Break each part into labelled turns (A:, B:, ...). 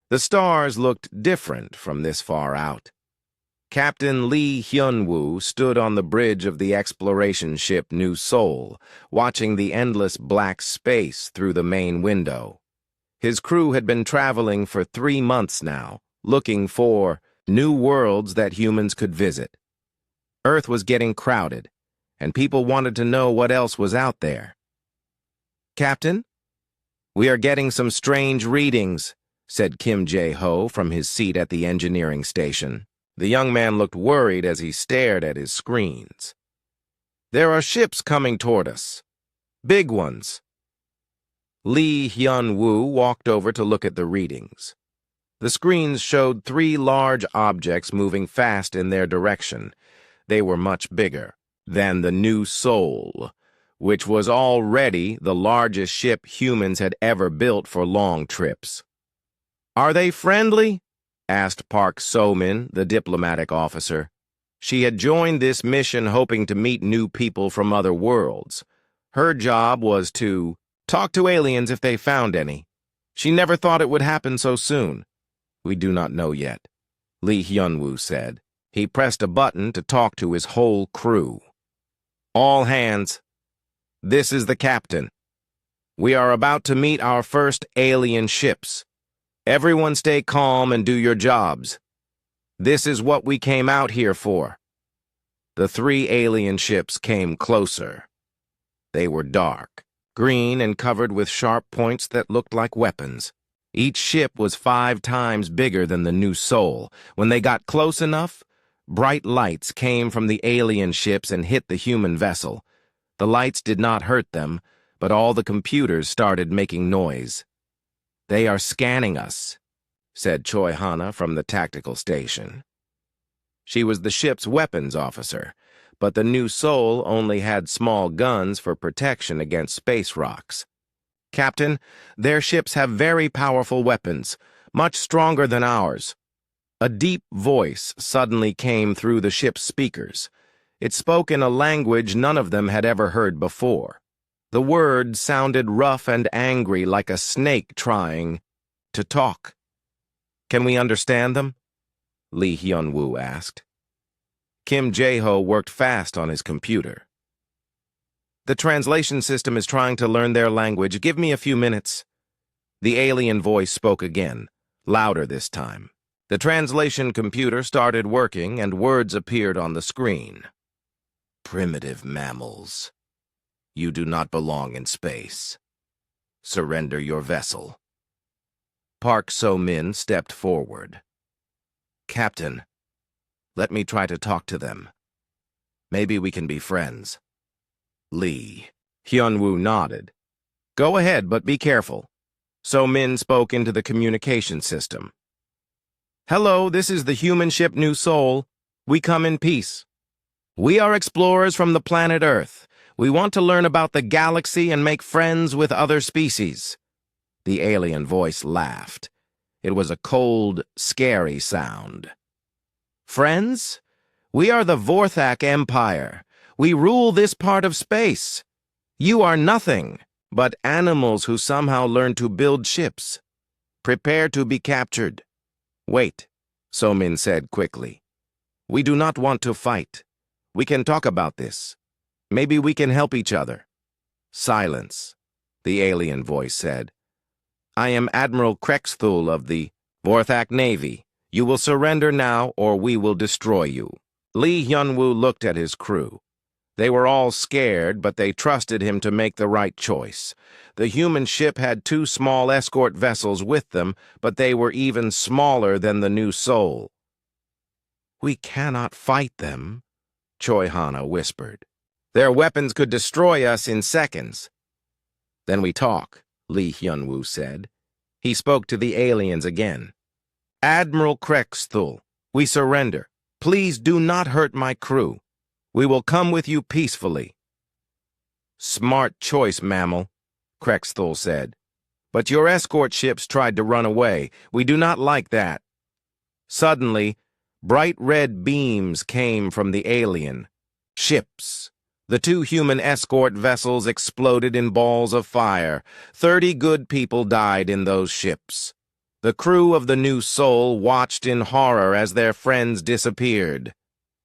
A: The stars looked different from this far out. Captain Lee Hyun-woo stood on the bridge of the exploration ship New Seoul, watching the endless black space through the main window. His crew had been traveling for 3 months now, looking for new worlds that humans could visit. Earth was getting crowded, and people wanted to know what else was out there. "Captain, we are getting some strange readings," said Kim Jae-ho from his seat at the engineering station. The young man looked worried as he stared at his screens. "There are ships coming toward us. Big ones." Lee Hyun-woo walked over to look at the readings. The screens showed 3 large objects moving fast in their direction. They were much bigger than the New Seoul, which was already the largest ship humans had ever built for long trips. "Are they friendly?" asked Park So-min, the diplomatic officer. She had joined this mission hoping to meet new people from other worlds. Her job was to talk to aliens if they found any. She never thought it would happen so soon. "We do not know yet," Lee Hyun-woo said. He pressed a button to talk to his whole crew. "All hands. This is the captain. We are about to meet our first alien ships. Everyone stay calm and do your jobs. This is what we came out here for." The 3 alien ships came closer. They were dark, green, and covered with sharp points that looked like weapons. Each ship was 5 times bigger than the New Seoul. When they got close enough, bright lights came from the alien ships and hit the human vessel. The lights did not hurt them, but all the computers started making noise. "They are scanning us," said Choi Hana from the tactical station. She was the ship's weapons officer, but the New Seoul only had small guns for protection against space rocks. "Captain, their ships have very powerful weapons, much stronger than ours." A deep voice suddenly came through the ship's speakers. It spoke in a language none of them had ever heard before. The words sounded rough and angry, like a snake trying to talk. "Can we understand them?" Lee Hyun-woo asked. Kim Jae-ho worked fast on his computer. "The translation system is trying to learn their language. Give me a few minutes." The alien voice spoke again, louder this time. The translation computer started working, and words appeared on the screen. "Primitive mammals. You do not belong in space. Surrender your vessel." Park So-min stepped forward. "Captain, let me try to talk to them. Maybe we can be friends." Lee Hyun-woo nodded. "Go ahead, but be careful." So-min spoke into the communication system. "Hello, this is the human ship New Seoul. We come in peace. We are explorers from the planet Earth. We want to learn about the galaxy and make friends with other species." The alien voice laughed. It was a cold, scary sound. "Friends? We are the Vorthak Empire. We rule this part of space. You are nothing but animals who somehow learned to build ships. Prepare to be captured." "Wait," So-min said quickly. "We do not want to fight. We can talk about this. Maybe we can help each other." "Silence," the alien voice said. "I am Admiral Krexthul of the Vorthak Navy. You will surrender now or we will destroy you." Lee Hyun-woo looked at his crew. They were all scared, but they trusted him to make the right choice. The human ship had 2 small escort vessels with them, but they were even smaller than the New Seoul. "We cannot fight them," Choi Hana whispered. "Their weapons could destroy us in seconds." "Then we talk," Lee Hyun-woo said. He spoke to the aliens again. "Admiral Krexthul, we surrender. Please do not hurt my crew. We will come with you peacefully." "Smart choice, mammal," Krexthul said. "But your escort ships tried to run away. We do not like that." Suddenly, bright red beams came from the alien ships. The 2 human escort vessels exploded in balls of fire. 30 good people died in those ships. The crew of the New Soul watched in horror as their friends disappeared.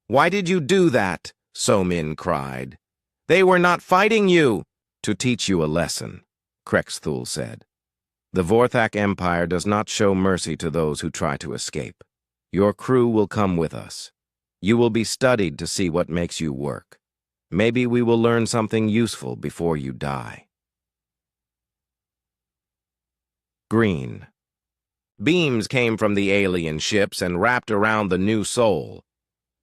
A: "Why did you do that?" So-Min cried. "They were not fighting you." "To teach you a lesson," Krexthul said. "The Vorthak Empire does not show mercy to those who try to escape. Your crew will come with us. You will be studied to see what makes you work. Maybe we will learn something useful before you die." Green. Beams came from the alien ships and wrapped around the New Soul.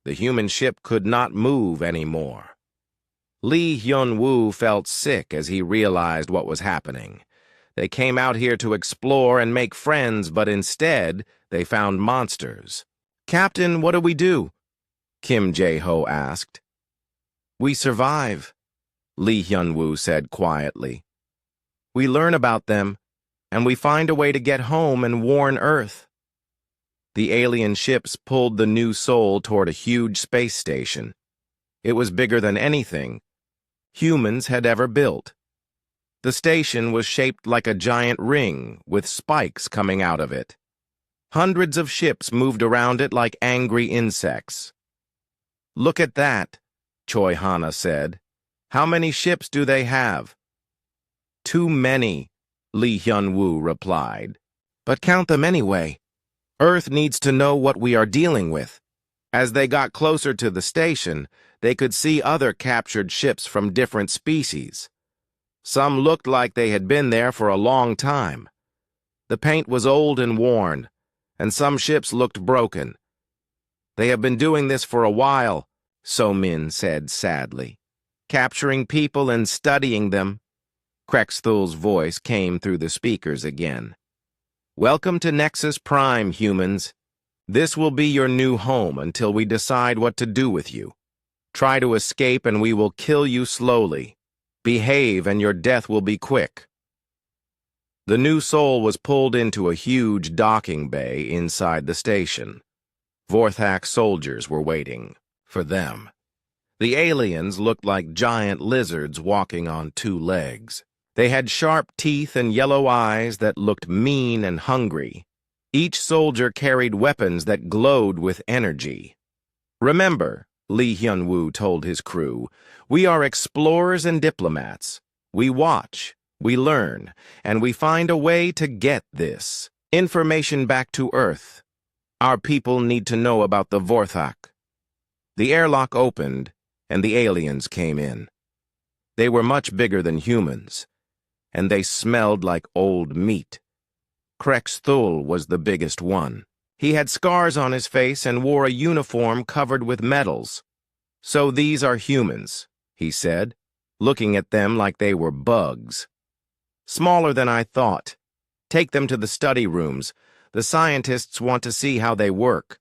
A: The human ship could not move anymore. Lee Hyun-woo felt sick as he realized what was happening. They came out here to explore and make friends, but instead, they found monsters. "Captain, what do we do?" Kim Jae-ho asked. "We survive," Lee Hyun-woo said quietly. "We learn about them, and we find a way to get home and warn Earth." The alien ships pulled the New Soul toward a huge space station. It was bigger than anything humans had ever built. The station was shaped like a giant ring, with spikes coming out of it. Hundreds of ships moved around it like angry insects. "Look at that," Choi Hana said. "How many ships do they have?" "Too many," Lee Hyun-woo replied. "But count them anyway. Earth needs to know what we are dealing with." As they got closer to the station, they could see other captured ships from different species. Some looked like they had been there for a long time. The paint was old and worn, and some ships looked broken. "They have been doing this for a while," So-Min said sadly. "Capturing people and studying them." Krexthul's voice came through the speakers again. "Welcome to Nexus Prime, humans. This will be your new home until we decide what to do with you. Try to escape and we will kill you slowly. Behave and your death will be quick." The New Soul was pulled into a huge docking bay inside the station. Vorthak soldiers were waiting for them. The aliens looked like giant lizards walking on two legs. They had sharp teeth and yellow eyes that looked mean and hungry. Each soldier carried weapons that glowed with energy. "Remember," Lee Hyun-woo told his crew, "we are explorers and diplomats. We watch, we learn, and we find a way to get this information back to Earth. Our people need to know about the Vorthak." The airlock opened, and the aliens came in. They were much bigger than humans, and they smelled like old meat. Krexthul was the biggest one. He had scars on his face and wore a uniform covered with medals. "So these are humans," he said, looking at them like they were bugs. "Smaller than I thought. Take them to the study rooms. The scientists want to see how they work."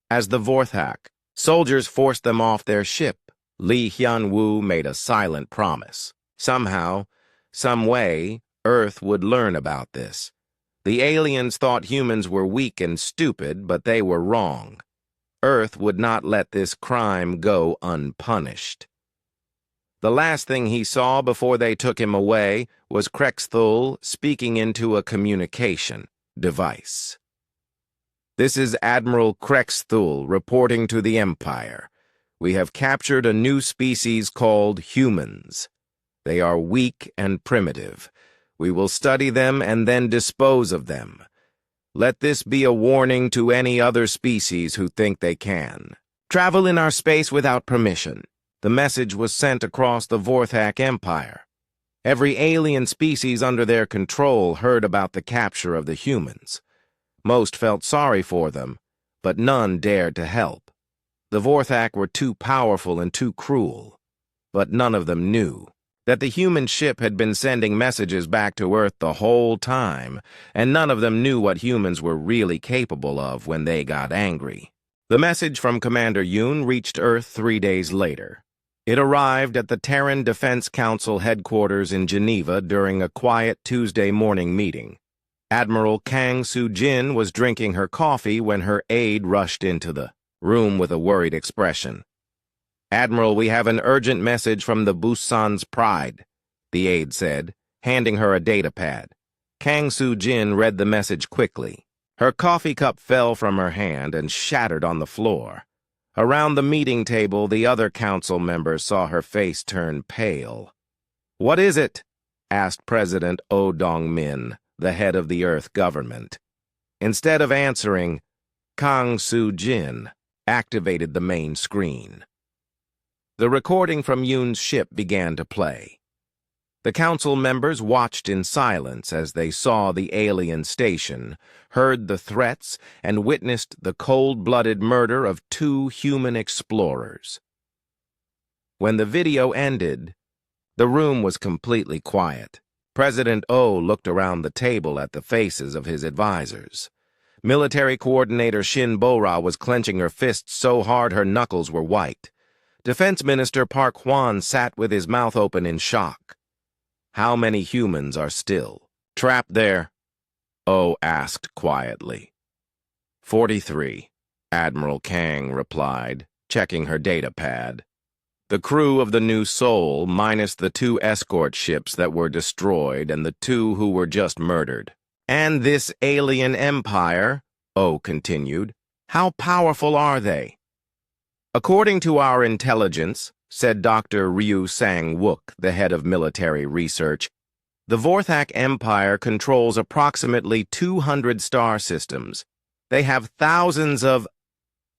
A: As the Vorthak, soldiers forced them off their ship. Lee Hyun-woo made a silent promise. Somehow, some way, Earth would learn about this. The aliens thought humans were weak and stupid, but they were wrong. Earth would not let this crime go unpunished. The last thing he saw before they took him away was Krexthul speaking into a communication device. "This is Admiral Krexthul reporting to the Empire. We have captured a new species called humans. They are weak and primitive. We will study them and then dispose of them. Let this be a warning to any other species who think they can travel in our space without permission." The message was sent across the Vorthak Empire. Every alien species under their control heard about the capture of the humans. Most felt sorry for them, but none dared to help. The Vorthak were too powerful and too cruel, but none of them knew that the human ship had been sending messages back to Earth the whole time, and none of them knew what humans were really capable of when they got angry. The message from Commander Yoon reached Earth 3 days later. It arrived at the Terran Defense Council headquarters in Geneva during a quiet Tuesday morning meeting. Admiral Kang Soo-jin was drinking her coffee when her aide rushed into the room with a worried expression. "Admiral, we have an urgent message from the Busan's Pride," the aide said, handing her a datapad. Kang Soo-jin read the message quickly. Her coffee cup fell from her hand and shattered on the floor. Around the meeting table, the other council members saw her face turn pale. "What is it?" asked President Oh Dong-min, the head of the Earth government. Instead of answering, Kang Soo-jin activated the main screen. The recording from Yoon's ship began to play. The council members watched in silence as they saw the alien station, heard the threats, and witnessed the cold-blooded murder of 2 human explorers. When the video ended, the room was completely quiet. President Oh looked around the table at the faces of his advisors. Military Coordinator Shin Bo-ra was clenching her fists so hard her knuckles were white. Defense Minister Park Hwan sat with his mouth open in shock. How many humans are still trapped there? Oh asked quietly. 43, Admiral Kang replied, checking her data pad. The crew of the new Seoul, minus the 2 escort ships that were destroyed and the 2 who were just murdered. And this alien empire, Oh continued, how powerful are they? According to our intelligence, said Dr. Ryu Sang-wook, the head of military research, the Vorthak Empire controls approximately 200 star systems. They have thousands of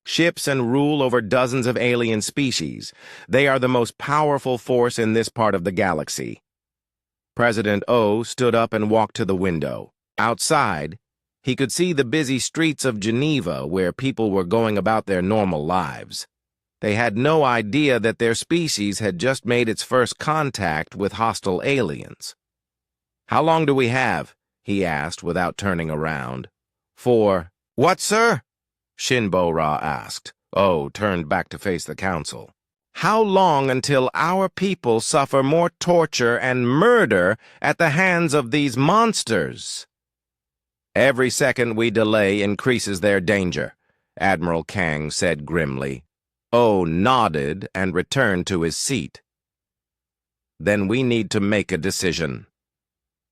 A: ships and rule over dozens of alien species. They are the most powerful force in this part of the galaxy. President Oh stood up and walked to the window. Outside, he could see the busy streets of Geneva where people were going about their normal lives. They had no idea that their species had just made its first contact with hostile aliens. "How long do we have?" he asked without turning around. "For what, sir?" Shin Bo-ra asked. Oh turned back to face the council. "How long until our people suffer more torture and murder at the hands of these monsters?" "Every second we delay increases their danger," Admiral Kang said grimly. Oh nodded and returned to his seat. "Then we need to make a decision.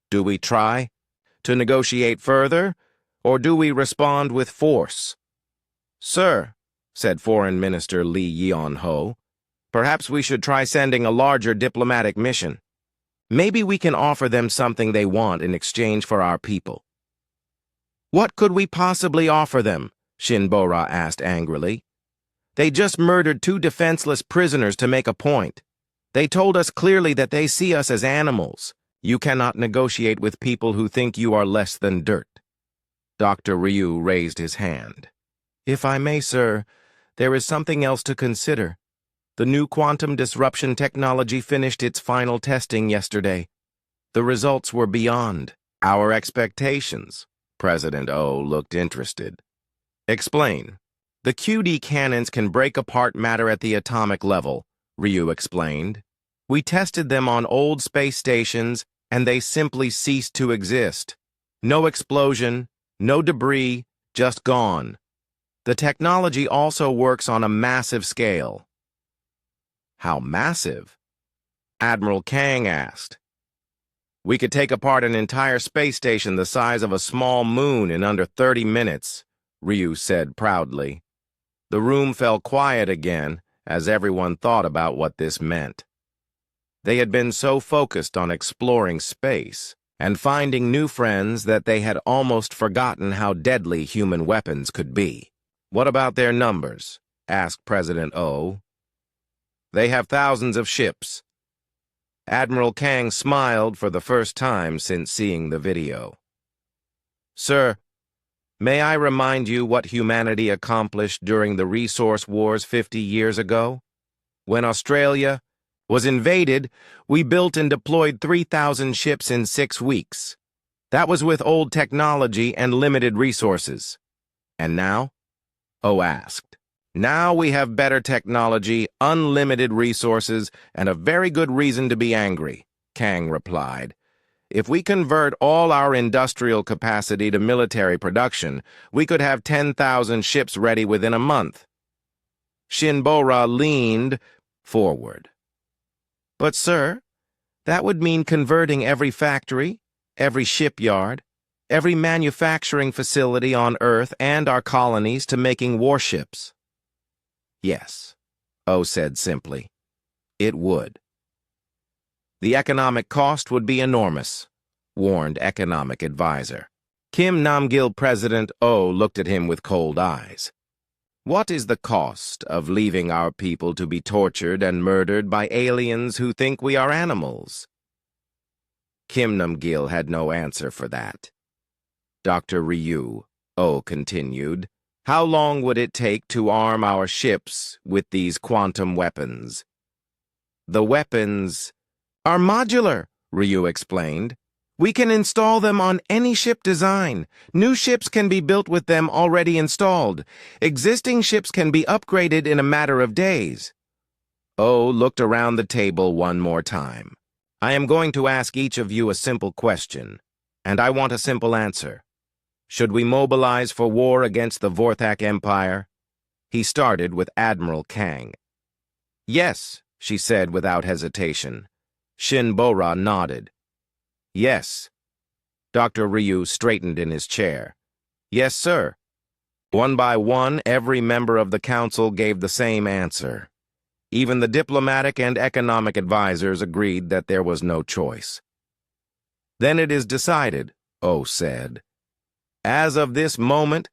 A: Do we try to negotiate further, or do we respond with force?" "Sir," said Foreign Minister Lee Yeon-ho, "perhaps we should try sending a larger diplomatic mission. Maybe we can offer them something they want in exchange for our people." "What could we possibly offer them?" Shin Bo-ra asked angrily. "They just murdered 2 defenseless prisoners to make a point. They told us clearly that they see us as animals. You cannot negotiate with people who think you are less than dirt." Dr. Ryu raised his hand. "If I may, sir, there is something else to consider. The new quantum disruption technology finished its final testing yesterday. The results were beyond our expectations." President Oh looked interested. "Explain." "The QD cannons can break apart matter at the atomic level," Ryu explained. "We tested them on old space stations, and they simply ceased to exist. No explosion, no debris, just gone. The technology also works on a massive scale." "How massive?" Admiral Kang asked. "We could take apart an entire space station the size of a small moon in under 30 minutes, Ryu said proudly. The room fell quiet again as everyone thought about what this meant. They had been so focused on exploring space and finding new friends that they had almost forgotten how deadly human weapons could be. "What about their numbers?" asked President Oh. "They have thousands of ships." Admiral Kang smiled for the first time since seeing the video. "Sir, may I remind you what humanity accomplished during the resource wars 50 years ago? When Australia was invaded, we built and deployed 3,000 ships in 6 weeks. That was with old technology and limited resources. And now?" Oh asked. "Now we have better technology, unlimited resources, and a very good reason to be angry," Kang replied. "If we convert all our industrial capacity to military production, we could have 10,000 ships ready within a month." Shin Bo-ra leaned forward. "But, sir, that would mean converting every factory, every shipyard, every manufacturing facility on Earth and our colonies to making warships? Yes, O said simply. It would. The economic cost would be enormous, warned economic advisor. Kim Namgil President O looked at him with cold eyes. What is the cost of leaving our people to be tortured and murdered by aliens who think we are animals? Kim Namgil had no answer for that. Dr. Ryu, O continued, how long would it take to arm our ships with these quantum weapons? The weapons are modular, Ryu explained. We can install them on any ship design. New ships can be built with them already installed. Existing ships can be upgraded in a matter of days. O looked around the table one more time. I am going to ask each of you a simple question, and I want a simple answer. Should we mobilize for war against the Vorthak Empire? He started with Admiral Kang. Yes, she said without hesitation. Shin Bora nodded. Yes. Dr. Ryu straightened in his chair. Yes, sir. One by one, every member of the council gave the same answer. Even the diplomatic and economic advisors agreed that there was no choice. Then it is decided, O said. As of this moment,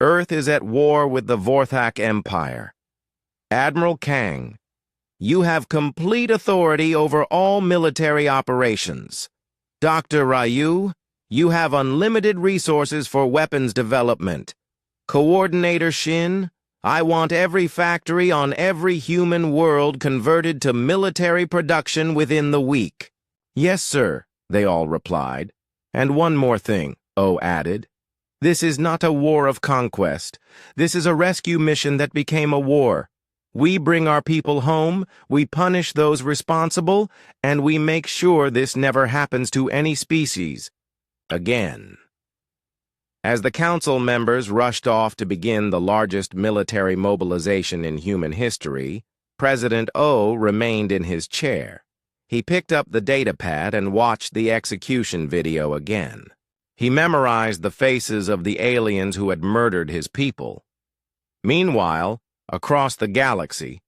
A: Earth is at war with the Vorthak Empire. Admiral Kang, you have complete authority over all military operations. Dr. Ryu, you have unlimited resources for weapons development. Coordinator Shin, I want every factory on every human world converted to military production within the week. Yes, sir, they all replied. And one more thing, O added. This is not a war of conquest. This is a rescue mission that became a war. We bring our people home, we punish those responsible, and we make sure this never happens to any species again. As the council members rushed off to begin the largest military mobilization in human history, President O remained in his chair. He picked up the datapad and watched the execution video again. He memorized the faces of the aliens who had murdered his people. Meanwhile, across the galaxy,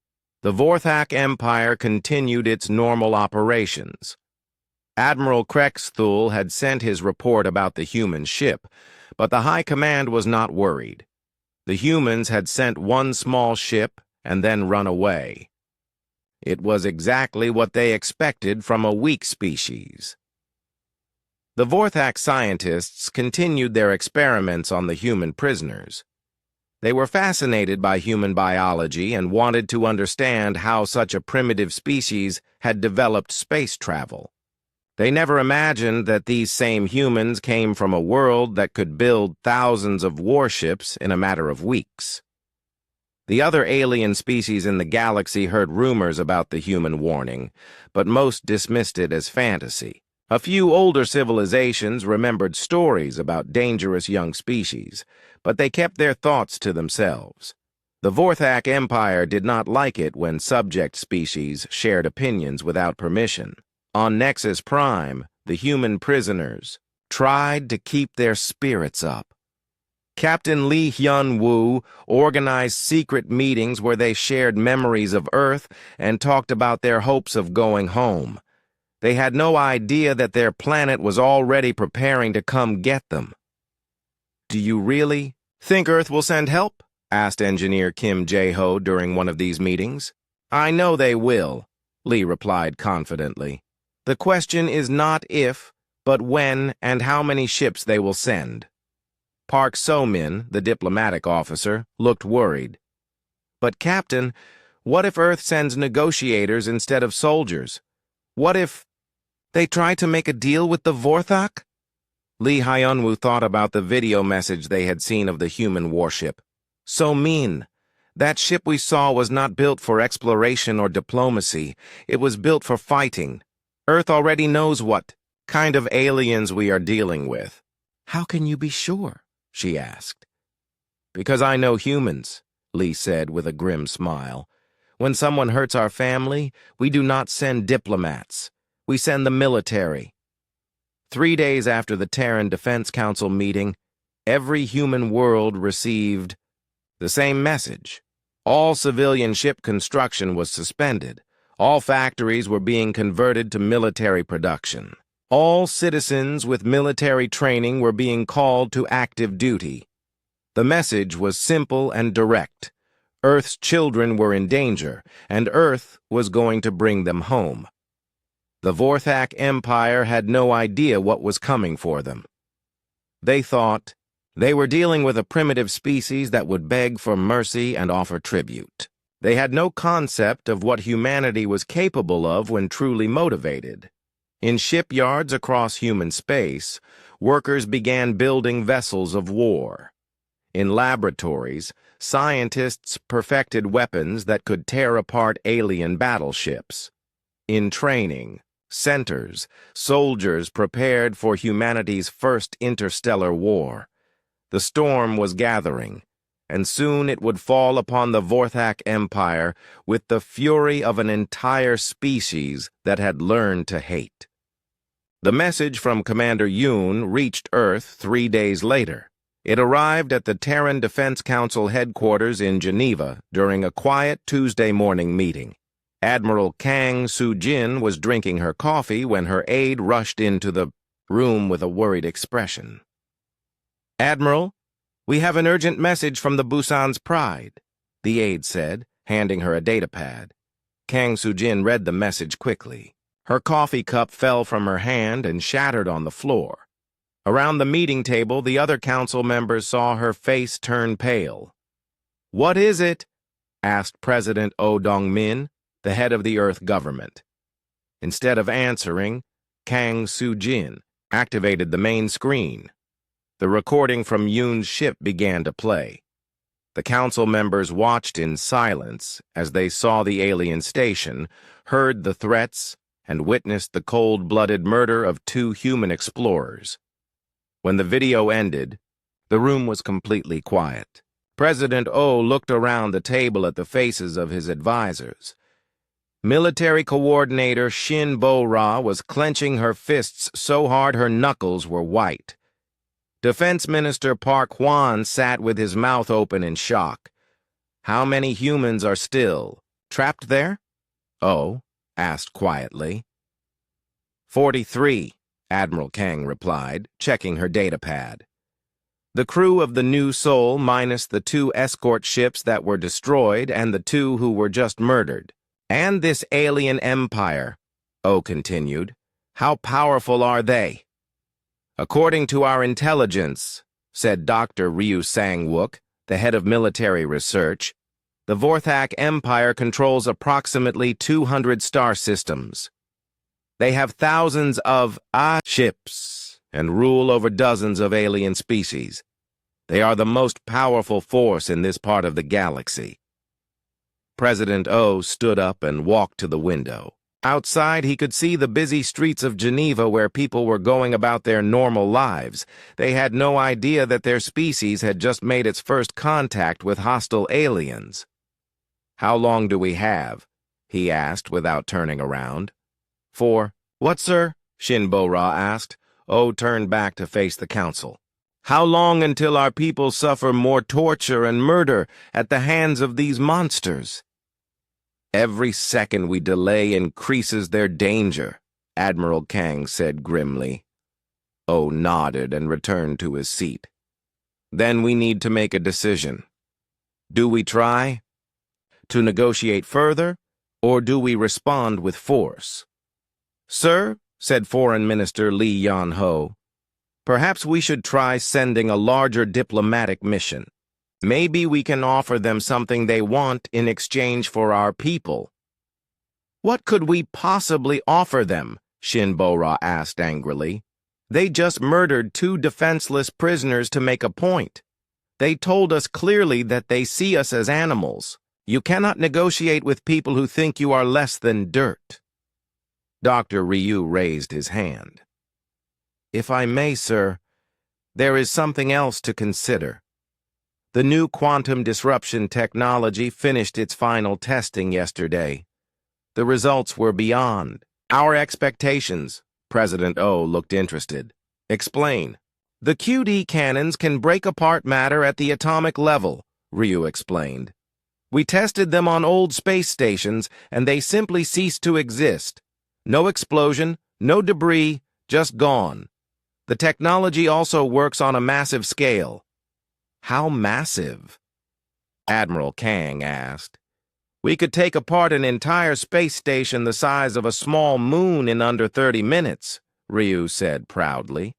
A: the Vorthak Empire continued its normal operations. Admiral Krexthul had sent his report about the human ship, but the High Command was not worried. The humans had sent one small ship and then run away. It was exactly what they expected from a weak species. The Vorthak scientists continued their experiments on the human prisoners. They were fascinated by human biology and wanted to understand how such a primitive species had developed space travel. They never imagined that these same humans came from a world that could build thousands of warships in a matter of weeks. The other alien species in the galaxy heard rumors about the human warning, but most dismissed it as fantasy. A few older civilizations remembered stories about dangerous young species, but they kept their thoughts to themselves. The Vorthak Empire did not like it when subject species shared opinions without permission. On Nexus Prime, the human prisoners tried to keep their spirits up. Captain Lee Hyun-woo organized secret meetings where they shared memories of Earth and talked about their hopes of going home. They had no idea that their planet was already preparing to come get them. Do you really think Earth will send help? Asked engineer Kim Jae-ho during one of these meetings. I know they will, Lee replied confidently. The question is not if, but when and how many ships they will send. Park So-min, the diplomatic officer, looked worried. But Captain, what if Earth sends negotiators instead of soldiers? What if they try to make a deal with the Vorthak? Lee Hyun-woo thought about the video message they had seen of the human warship. So mean. That ship we saw was not built for exploration or diplomacy. It was built for fighting. Earth already knows what kind of aliens we are dealing with. How can you be sure? She asked. Because I know humans, Lee said with a grim smile. When someone hurts our family, we do not send diplomats. We send the military. 3 days after the Terran Defense Council meeting, every human world received the same message. All civilian ship construction was suspended. All factories were being converted to military production. All citizens with military training were being called to active duty. The message was simple and direct. Earth's children were in danger, and Earth was going to bring them home. The Vorthak Empire had no idea what was coming for them. They thought they were dealing with a primitive species that would beg for mercy and offer tribute. They had no concept of what humanity was capable of when truly motivated. In shipyards across human space, workers began building vessels of war. In laboratories, scientists perfected weapons that could tear apart alien battleships. In training centers, soldiers prepared for humanity's first interstellar war. The storm was gathering, and soon it would fall upon the Vorthak Empire with the fury of an entire species that had learned to hate. The message from Commander Yoon reached Earth 3 days later. It arrived at the Terran Defense Council headquarters in Geneva during a quiet Tuesday morning meeting. Admiral Kang Soo-jin was drinking her coffee when her aide rushed into the room with a worried expression. "Admiral, we have an urgent message from the Busan's Pride," the aide said, handing her a datapad. Kang Soo-jin read the message quickly. Her coffee cup fell from her hand and shattered on the floor. Around the meeting table, the other council members saw her face turn pale. "What is it?" asked President Oh Dong-min, the head of the Earth government. Instead of answering, Kang Soo-jin activated the main screen. The recording from Yoon's ship began to play. The council members watched in silence as they saw the alien station, heard the threats, and witnessed the cold-blooded murder of 2 human explorers. When the video ended, the room was completely quiet. President Oh looked around the table at the faces of his advisors. Military Coordinator Shin Bo-ra was clenching her fists so hard her knuckles were white. Defense Minister Park Hwan sat with his mouth open in shock. "How many humans are still trapped there?" Oh asked quietly. 43, Admiral Kang replied, checking her datapad. "The crew of the New Soul minus the 2 escort ships that were destroyed and the 2 who were just murdered. And this alien empire," Oh continued. "How powerful are they?" "According to our intelligence," said Dr. Ryu Sang-wook, the head of military research, "the Vorthak Empire controls approximately 200 star systems. They have thousands of ships and rule over dozens of alien species. They are the most powerful force in this part of the galaxy." President Oh stood up and walked to the window. Outside, he could see the busy streets of Geneva where people were going about their normal lives. They had no idea that their species had just made its first contact with hostile aliens. "How long do we have?" he asked without turning around. "For what, sir?" Shin Bo-ra asked. Oh turned back to face the council. "How long until our people suffer more torture and murder at the hands of these monsters?" "Every second we delay increases their danger," Admiral Kang said grimly. Oh nodded and returned to his seat. "Then we need to make a decision. Do we try to negotiate further, or do we respond with force?" "Sir," said Foreign Minister Lee Yan-ho, "perhaps we should try sending a larger diplomatic mission. Maybe we can offer them something they want in exchange for our people." "What could we possibly offer them?" Shin Bo-ra asked angrily. "They just murdered 2 defenseless prisoners to make a point. They told us clearly that they see us as animals. You cannot negotiate with people who think you are less than dirt." Dr. Ryu raised his hand. "If I may, sir, there is something else to consider. The new quantum disruption technology finished its final testing yesterday. The results were beyond our expectations. President O looked interested. Explain. The QD cannons can break apart matter at the atomic level, Ryu explained. We tested them on old space stations, and they simply ceased to exist. No explosion, no debris, just gone. The technology also works on a massive scale. How massive? Admiral Kang asked. We could take apart an entire space station the size of a small moon in under 30 minutes, Ryu said proudly.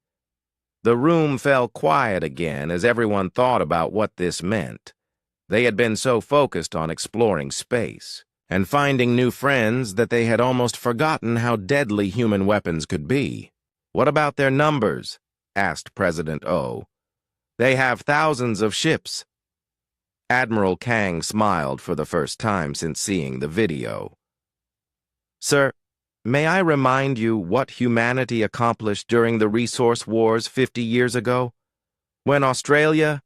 A: The room fell quiet again as everyone thought about what this meant. They had been so focused on exploring space and finding new friends that they had almost forgotten how deadly human weapons could be. What about their numbers? Asked President O. They have thousands of ships. Admiral Kang smiled for the first time since seeing the video. Sir, may I remind you what humanity accomplished during the resource wars 50 years ago? When Australia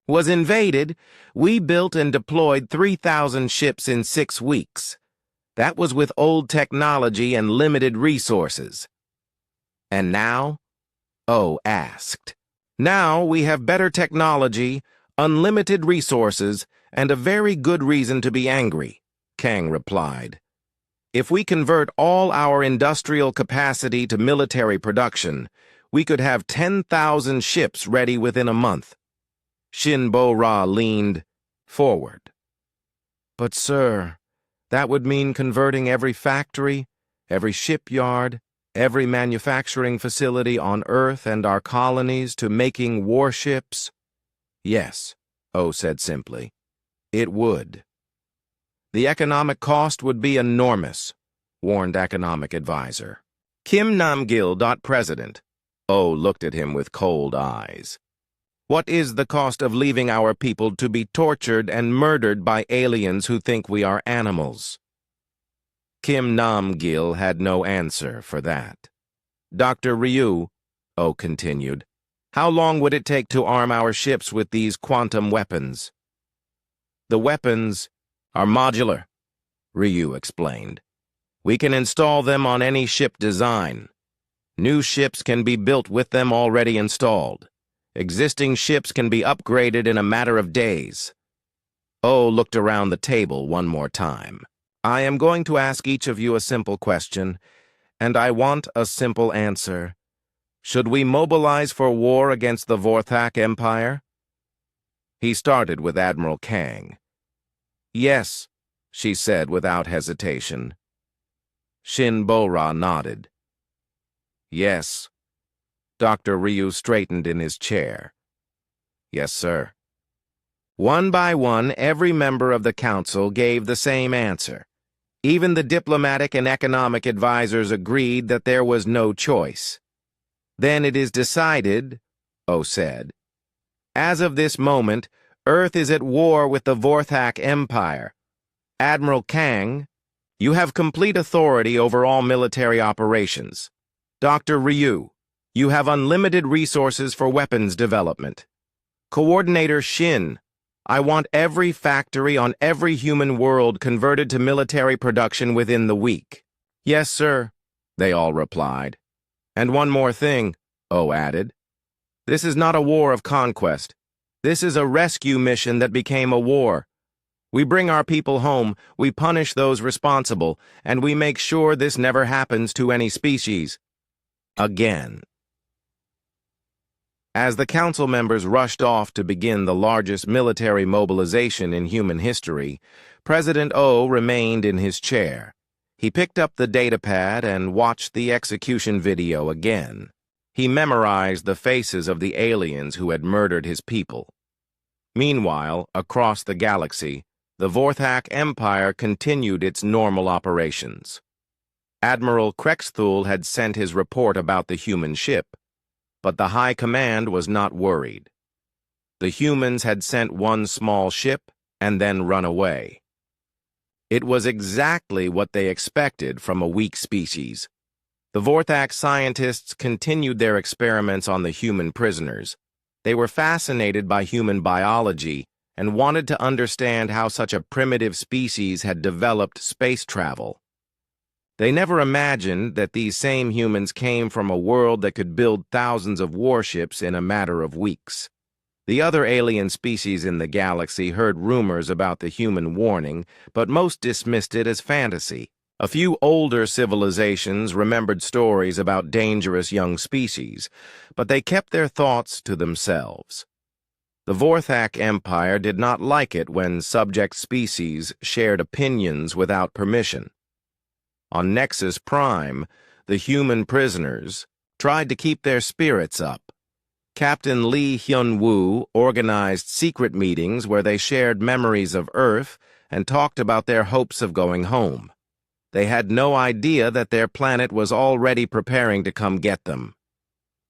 A: was invaded, we built and deployed 3,000 ships in 6 weeks. That was with old technology and limited resources. And now? O asked. Now we have better technology, unlimited resources, and a very good reason to be angry, Kang replied. If we convert all our industrial capacity to military production, we could have 10,000 ships ready within a month. Shin Bo-Ra leaned forward. But sir, that would mean converting every factory, every shipyard, every manufacturing facility on Earth and our colonies to making warships. Yes, O said simply. It would. The economic cost would be enormous, warned economic advisor. Kim Nam-gil, President. O looked at him with cold eyes. What is the cost of leaving our people to be tortured and murdered by aliens who think we are animals? Kim Nam-gil had no answer for that. Dr. Ryu, O continued, how long would it take to arm our ships with these quantum weapons? The weapons are modular, Ryu explained. We can install them on any ship design. New ships can be built with them already installed. Existing ships can be upgraded in a matter of days. O looked around the table one more time. I am going to ask each of you a simple question, and I want a simple answer. Should we mobilize for war against the Vorthak Empire? He started with Admiral Kang. Yes, she said without hesitation. Shin Bo-Ra nodded. Yes. Dr. Ryu straightened in his chair. Yes, sir. One by one, every member of the council gave the same answer. Even the diplomatic and economic advisors agreed that there was no choice. Then it is decided, O said. As of this moment, Earth is at war with the Vorthak Empire. Admiral Kang, you have complete authority over all military operations. Dr. Ryu, you have unlimited resources for weapons development. Coordinator Shin, I want every factory on every human world converted to military production within the week. Yes, sir, they all replied. And one more thing, O added. This is not a war of conquest. This is a rescue mission that became a war. We bring our people home, we punish those responsible, and we make sure this never happens to any species. Again. As the council members rushed off to begin the largest military mobilization in human history, President O remained in his chair. He picked up the datapad and watched the execution video again. He memorized the faces of the aliens who had murdered his people. Meanwhile, across the galaxy, the Vorthak Empire continued its normal operations. Admiral Krexthul had sent his report about the human ship, but the High Command was not worried. The humans had sent one small ship and then run away. It was exactly what they expected from a weak species. The Vorthak scientists continued their experiments on the human prisoners. They were fascinated by human biology and wanted to understand how such a primitive species had developed space travel. They never imagined that these same humans came from a world that could build thousands of warships in a matter of weeks. The other alien species in the galaxy heard rumors about the human warning, but most dismissed it as fantasy. A few older civilizations remembered stories about dangerous young species, but they kept their thoughts to themselves. The Vorthak Empire did not like it when subject species shared opinions without permission. On Nexus Prime, the human prisoners tried to keep their spirits up. Captain Lee Hyun-woo organized secret meetings where they shared memories of Earth and talked about their hopes of going home. They had no idea that their planet was already preparing to come get them.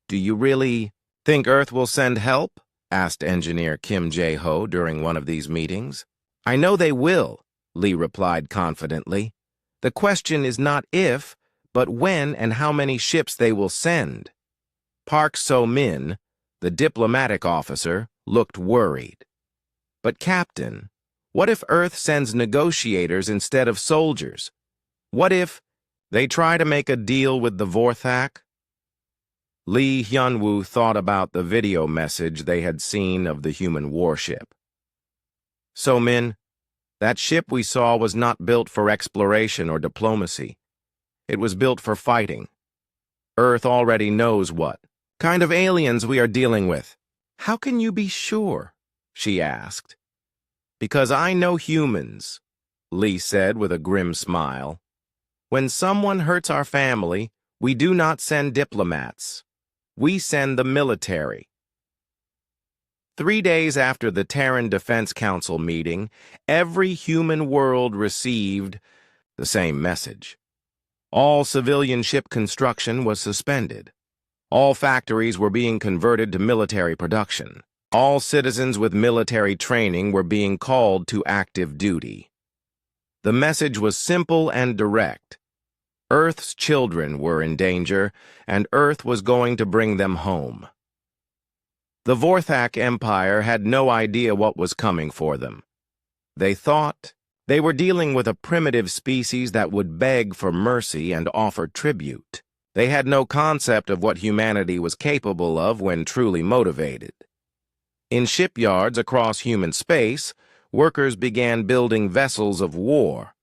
A: "Do you really think Earth will send help?" asked engineer Kim Jae-ho during one of these meetings. "I know they will," Lee replied confidently. "The question is not if, but when and how many ships they will send." Park So-min, the diplomatic officer, looked worried. "But Captain, what if Earth sends negotiators instead of soldiers? What if they try to make a deal with the Vorthak?" Lee Hyun-woo thought about the video message they had seen of the human warship. "So-min, that ship we saw was not built for exploration or diplomacy. It was built for fighting. Earth already knows what kind of aliens we are dealing with." "How can you be sure?" she asked. "Because I know humans," Lee said with a grim smile. "When someone hurts our family, we do not send diplomats. We send the military." 3 days after the Terran Defense Council meeting, every human world received the same message. All civilian ship construction was suspended. All factories were being converted to military production. All citizens with military training were being called to active duty. The message was simple and direct. Earth's children were in danger, and Earth was going to bring them home. The Vorthak Empire had no idea what was coming for them. They thought they were dealing with a primitive species that would beg for mercy and offer tribute. They had no concept of what humanity was capable of when truly motivated. In shipyards across human space, workers began building vessels of war.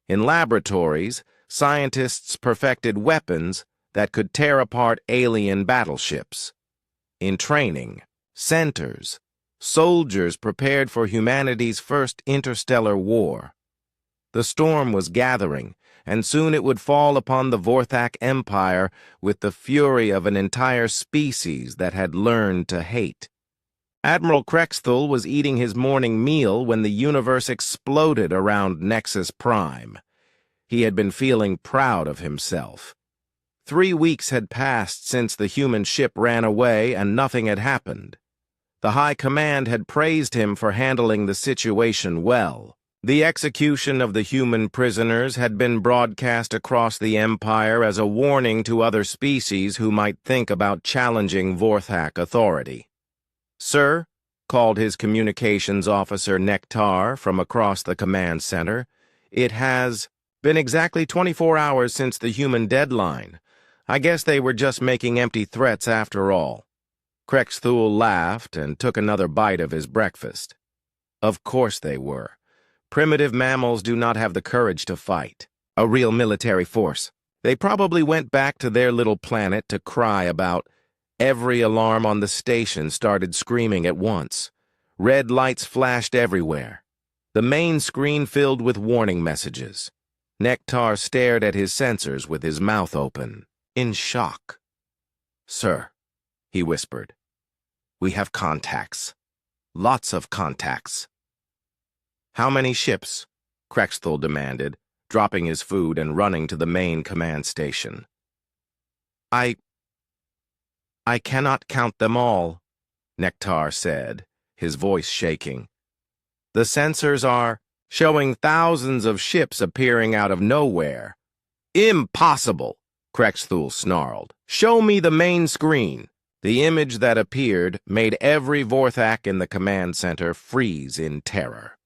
A: In laboratories, scientists perfected weapons that could tear apart alien battleships. In training centers, soldiers prepared for humanity's first interstellar war. The storm was gathering, and soon it would fall upon the Vorthak Empire with the fury of an entire species that had learned to hate. Admiral Krexthul was eating his morning meal when the universe exploded around Nexus Prime. He had been feeling proud of himself. 3 weeks had passed since the human ship ran away and nothing had happened. The High Command had praised him for handling the situation well. The execution of the human prisoners had been broadcast across the Empire as a warning to other species who might think about challenging Vorthak authority. "Sir," called his communications officer Nektar from across the command center, "it has been exactly 24 hours since the human deadline. I guess they were just making empty threats after all." Krexthul laughed and took another bite of his breakfast. Of course they were. Primitive mammals do not have the courage to fight. A real military force. They probably went back to their little planet to cry about. Every alarm on the station started screaming at once. Red lights flashed everywhere. The main screen filled with warning messages. Nektar stared at his sensors with his mouth open, in shock. "Sir," he whispered, "we have contacts. Lots of contacts." "How many ships?" Krexthul demanded, dropping his food and running to the main command station. I cannot count them all," Nektar said, his voice shaking. "The sensors are showing thousands of ships appearing out of nowhere." "Impossible!" Krexthul snarled. "Show me the main screen." The image that appeared made every Vorthak in the command center freeze in terror.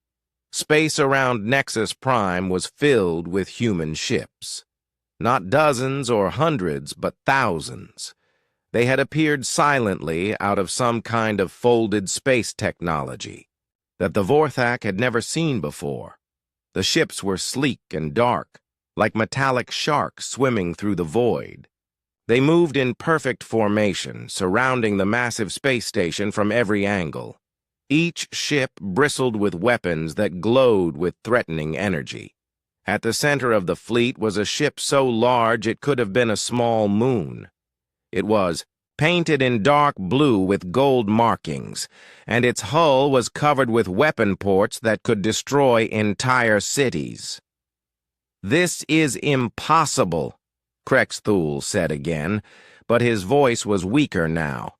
A: Space around Nexus Prime was filled with human ships. Not dozens or hundreds, but thousands. They had appeared silently out of some kind of folded space technology that the Vorthak had never seen before. The ships were sleek and dark, like metallic sharks swimming through the void. They moved in perfect formation, surrounding the massive space station from every angle. Each ship bristled with weapons that glowed with threatening energy. At the center of the fleet was a ship so large it could have been a small moon. It was painted in dark blue with gold markings, and its hull was covered with weapon ports that could destroy entire cities. "This is impossible," Krexthul said again, but his voice was weaker now.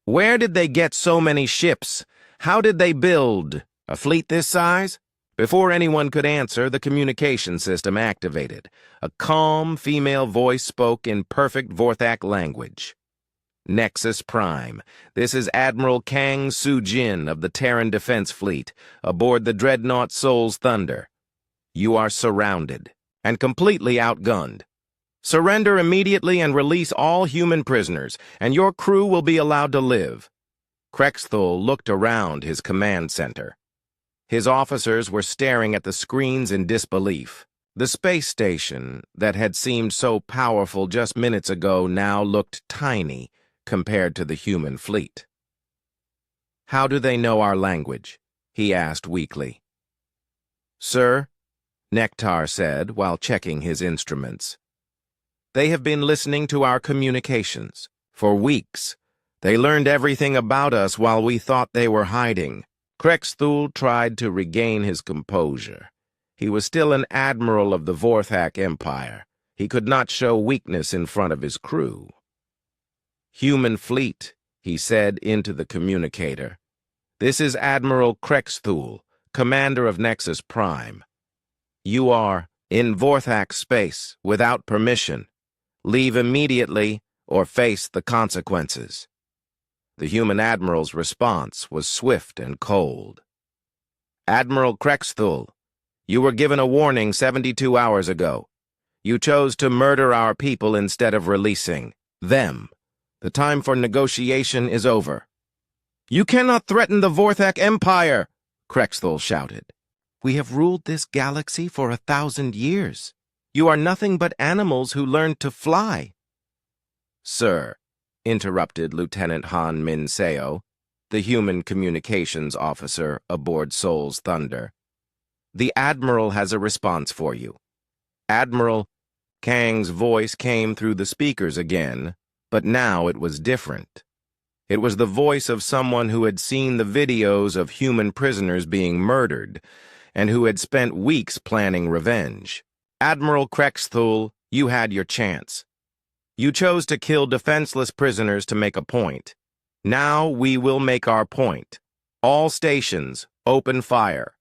A: "Where did they get so many ships? How did they build a fleet this size?" Before anyone could answer, the communication system activated. A calm female voice spoke in perfect Vorthak language. "Nexus Prime, this is Admiral Kang Soo-jin of the Terran Defense Fleet, aboard the dreadnought Soul's Thunder. You are surrounded and completely outgunned. Surrender immediately and release all human prisoners, and your crew will be allowed to live." Krexthul looked around his command center. His officers were staring at the screens in disbelief. The space station, that had seemed so powerful just minutes ago, now looked tiny compared to the human fleet. "How do they know our language?" he asked weakly. "Sir," Nektar said while checking his instruments, "they have been listening to our communications for weeks. They learned everything about us while we thought they were hiding." Krexthul tried to regain his composure. He was still an admiral of the Vorthak Empire. He could not show weakness in front of his crew. "Human fleet," he said into the communicator. "This is Admiral Krexthul, commander of Nexus Prime. You are in Vorthak space without permission. Leave immediately or face the consequences." The human admiral's response was swift and cold. "Admiral Krexthul, you were given a warning 72 hours ago. You chose to murder our people instead of releasing them. The time for negotiation is over." "You cannot threaten the Vorthak Empire!" Krexthul shouted. "We have ruled this galaxy for 1,000 years. You are nothing but animals who learned to fly." "Sir," interrupted Lieutenant Han Min-seo, the human communications officer aboard Soul's Thunder, "the Admiral has a response for you." "Admiral," Kang's voice came through the speakers again, but now it was different. It was the voice of someone who had seen the videos of human prisoners being murdered, and who had spent weeks planning revenge. "Admiral Krexthul, you had your chance. You chose to kill defenseless prisoners to make a point. Now we will make our point. All stations, open fire."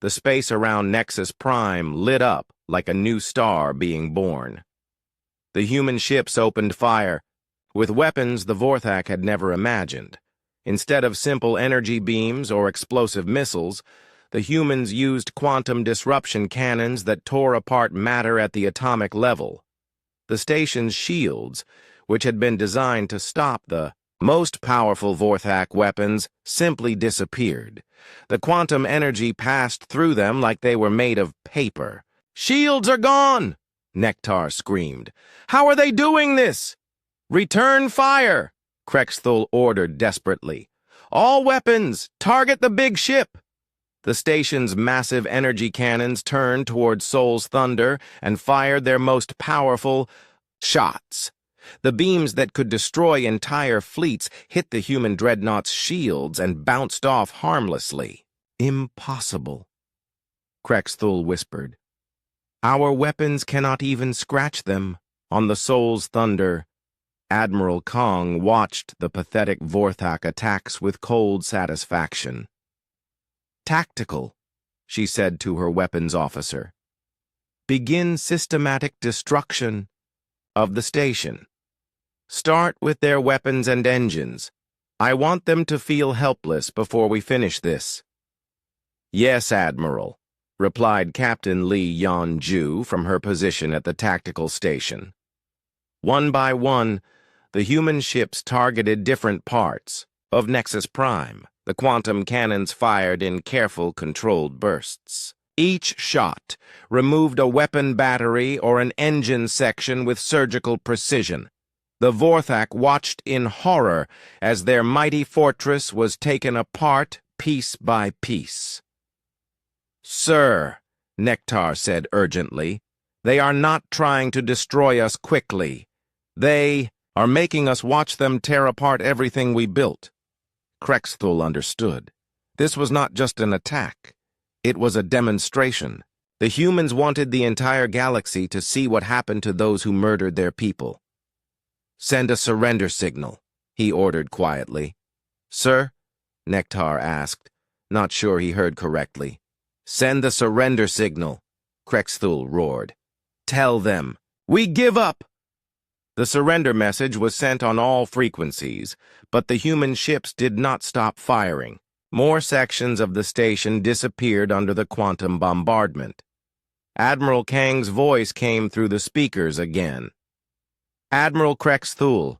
A: The space around Nexus Prime lit up like a new star being born. The human ships opened fire, with weapons the Vorthak had never imagined. Instead of simple energy beams or explosive missiles, the humans used quantum disruption cannons that tore apart matter at the atomic level. The station's shields, which had been designed to stop the most powerful Vorthak weapons, simply disappeared. The quantum energy passed through them like they were made of paper. "Shields are gone!" Nektar screamed. "How are they doing this?" "Return fire!" Krexthul ordered desperately. "All weapons, target the big ship!" The station's massive energy cannons turned toward Soul's Thunder and fired their most powerful shots. The beams that could destroy entire fleets hit the human dreadnought's shields and bounced off harmlessly. "Impossible," Krexthul whispered. "Our weapons cannot even scratch them." On the Soul's Thunder, Admiral Kong watched the pathetic Vorthak attacks with cold satisfaction. "Tactical," she said to her weapons officer. "Begin systematic destruction of the station. Start with their weapons and engines. I want them to feel helpless before we finish this." "Yes, Admiral," replied Captain Lee Yan-ju from her position at the tactical station. One by one, the human ships targeted different parts of Nexus Prime. The quantum cannons fired in careful, controlled bursts. Each shot removed a weapon battery or an engine section with surgical precision. The Vorthak watched in horror as their mighty fortress was taken apart piece by piece. "Sir," Nektar said urgently, "they are not trying to destroy us quickly. They are making us watch them tear apart everything we built." Krexthul understood. This was not just an attack. It was a demonstration. The humans wanted the entire galaxy to see what happened to those who murdered their people. "Send a surrender signal," he ordered quietly. "Sir?" Nektar asked, not sure he heard correctly. "Send the surrender signal," Krexthul roared. "Tell them, we give up!" The surrender message was sent on all frequencies, but the human ships did not stop firing. More sections of the station disappeared under the quantum bombardment. Admiral Kang's voice came through the speakers again. "Admiral Krexthul,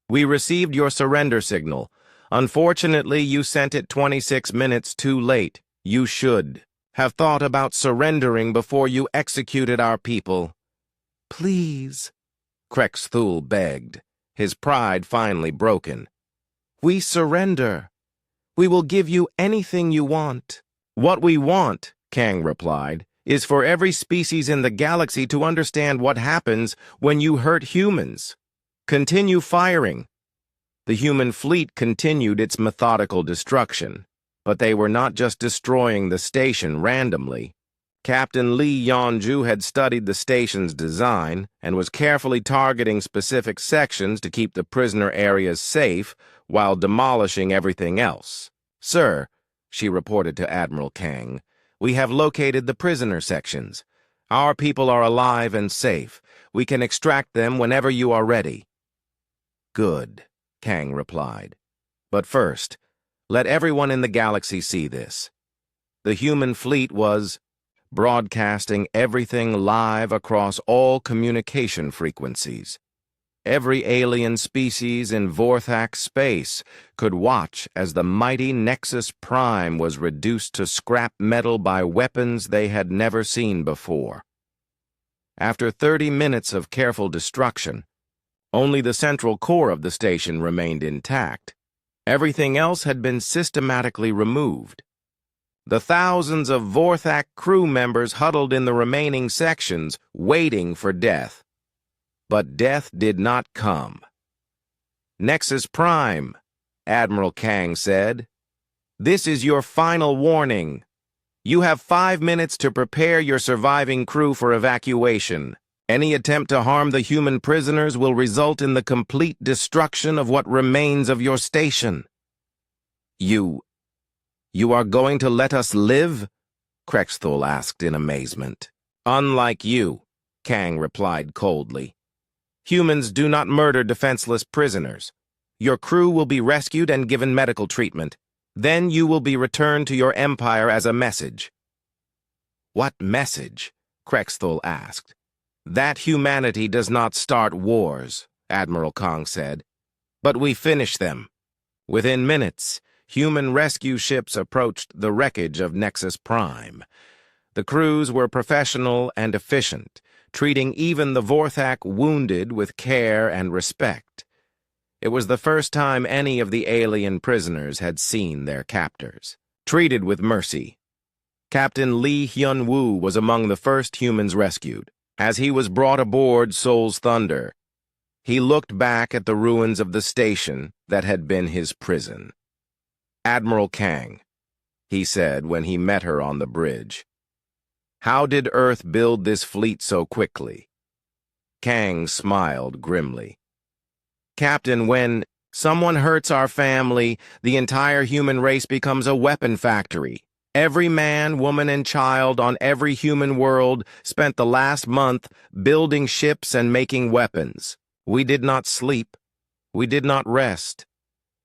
A: we received your surrender signal. Unfortunately, you sent it 26 minutes too late. You should have thought about surrendering before you executed our people." "Please," Krexthul begged, his pride finally broken. "We surrender. We will give you anything you want." "What we want," Kang replied, "is for every species in the galaxy to understand what happens when you hurt humans. Continue firing." The human fleet continued its methodical destruction, but they were not just destroying the station randomly. Captain Lee Yan-ju had studied the station's design and was carefully targeting specific sections to keep the prisoner areas safe while demolishing everything else. "Sir," she reported to Admiral Kang, "we have located the prisoner sections. Our people are alive and safe. We can extract them whenever you are ready." "Good," Kang replied. "But first, let everyone in the galaxy see this." The human fleet was broadcasting everything live across all communication frequencies. Every alien species in Vorthak space could watch as the mighty Nexus Prime was reduced to scrap metal by weapons they had never seen before. After 30 minutes of careful destruction, only the central core of the station remained intact. Everything else had been systematically removed. The thousands of Vorthak crew members huddled in the remaining sections, waiting for death. But death did not come. "Nexus Prime," Admiral Kang said, "this is your final warning. You have 5 minutes to prepare your surviving crew for evacuation. Any attempt to harm the human prisoners will result in the complete destruction of what remains of your station." You are going to let us live?" Krexthul asked in amazement. "Unlike you," Kang replied coldly. "Humans do not murder defenseless prisoners. Your crew will be rescued and given medical treatment. Then you will be returned to your empire as a message." "What message?" Krexthul asked. "That humanity does not start wars," Admiral Kang said. "But we finish them." Within minutes, human rescue ships approached the wreckage of Nexus Prime. The crews were professional and efficient, treating even the Vorthak wounded with care and respect. It was the first time any of the alien prisoners had seen their captors treated with mercy. Captain Lee Hyun-woo was among the first humans rescued. As he was brought aboard Soul's Thunder, he looked back at the ruins of the station that had been his prison. "Admiral Kang," he said when he met her on the bridge, "how did Earth build this fleet so quickly?" Kang smiled grimly. "Captain, when someone hurts our family, the entire human race becomes a weapon factory. Every man, woman, and child on every human world spent the last month building ships and making weapons. We did not sleep. We did not rest.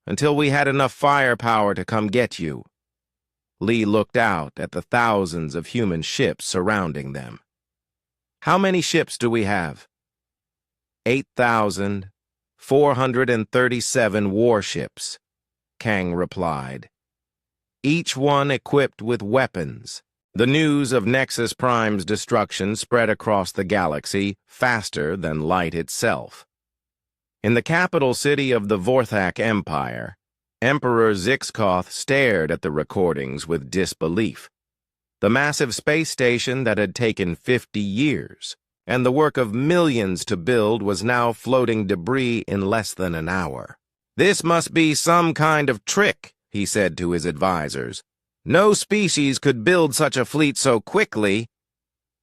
A: Until we had enough firepower to come get you." Lee looked out at the thousands of human ships surrounding them. How many ships do we have? 8,437 warships, Kang replied. Each one equipped with weapons. The news of Nexus Prime's destruction spread across the galaxy faster than light itself. In the capital city of the Vorthak Empire, Emperor Zixkoth stared at the recordings with disbelief. The massive space station that had taken 50 years and the work of millions to build was now floating debris in less than an hour. "This must be some kind of trick," he said to his advisors. "No species could build such a fleet so quickly."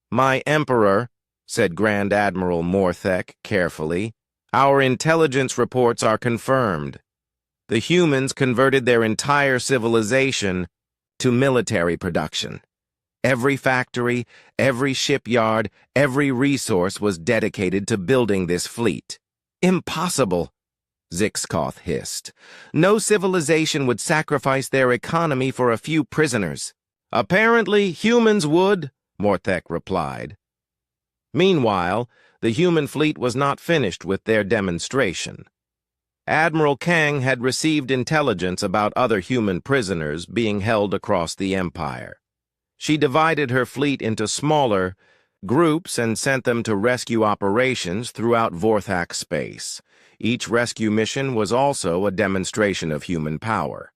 A: "My Emperor," said Grand Admiral Morthek carefully, "our intelligence reports are confirmed. The humans converted their entire civilization to military production. Every factory, every shipyard, every resource was dedicated to building this fleet." "Impossible," Zixkoth hissed. "No civilization would sacrifice their economy for a few prisoners." "Apparently, humans would," Morthek replied. Meanwhile, the human fleet was not finished with their demonstration. Admiral Kang had received intelligence about other human prisoners being held across the Empire. She divided her fleet into smaller groups and sent them to rescue operations throughout Vorthak space. Each rescue mission was also a demonstration of human power.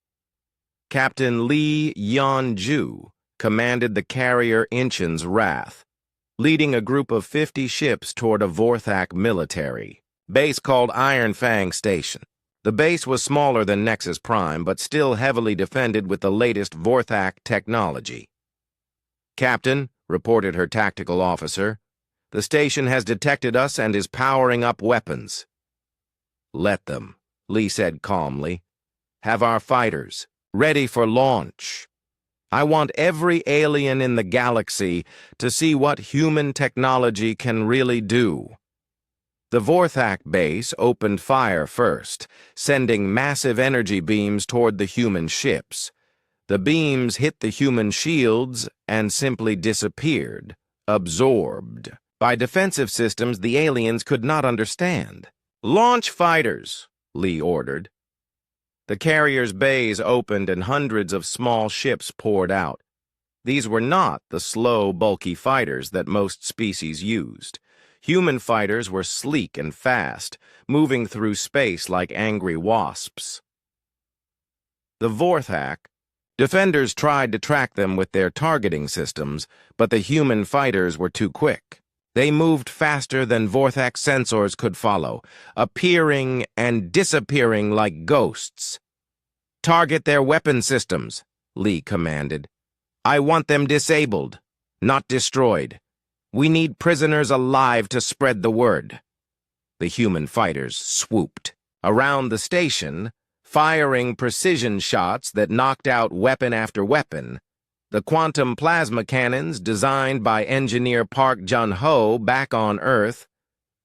A: Captain Lee Yan-ju commanded the carrier Inchen's Wrath, leading a group of 50 ships toward a Vorthak military base called Iron Fang Station. The base was smaller than Nexus Prime, but still heavily defended with the latest Vorthak technology. "Captain," reported her tactical officer, "the station has detected us and is powering up weapons." "Let them," Lee said calmly. "Have our fighters ready for launch. I want every alien in the galaxy to see what human technology can really do." The Vorthak base opened fire first, sending massive energy beams toward the human ships. The beams hit the human shields and simply disappeared, absorbed by defensive systems the aliens could not understand. "Launch fighters," Lee ordered. The carrier's bays opened and hundreds of small ships poured out. These were not the slow, bulky fighters that most species used. Human fighters were sleek and fast, moving through space like angry wasps. The Vorthak defenders tried to track them with their targeting systems, but the human fighters were too quick. They moved faster than Vorthak sensors could follow, appearing and disappearing like ghosts. "Target their weapon systems," Lee commanded. "I want them disabled, not destroyed. We need prisoners alive to spread the word." The human fighters swooped around the station, firing precision shots that knocked out weapon after weapon. The quantum plasma cannons, designed by engineer Park Jun-ho back on Earth,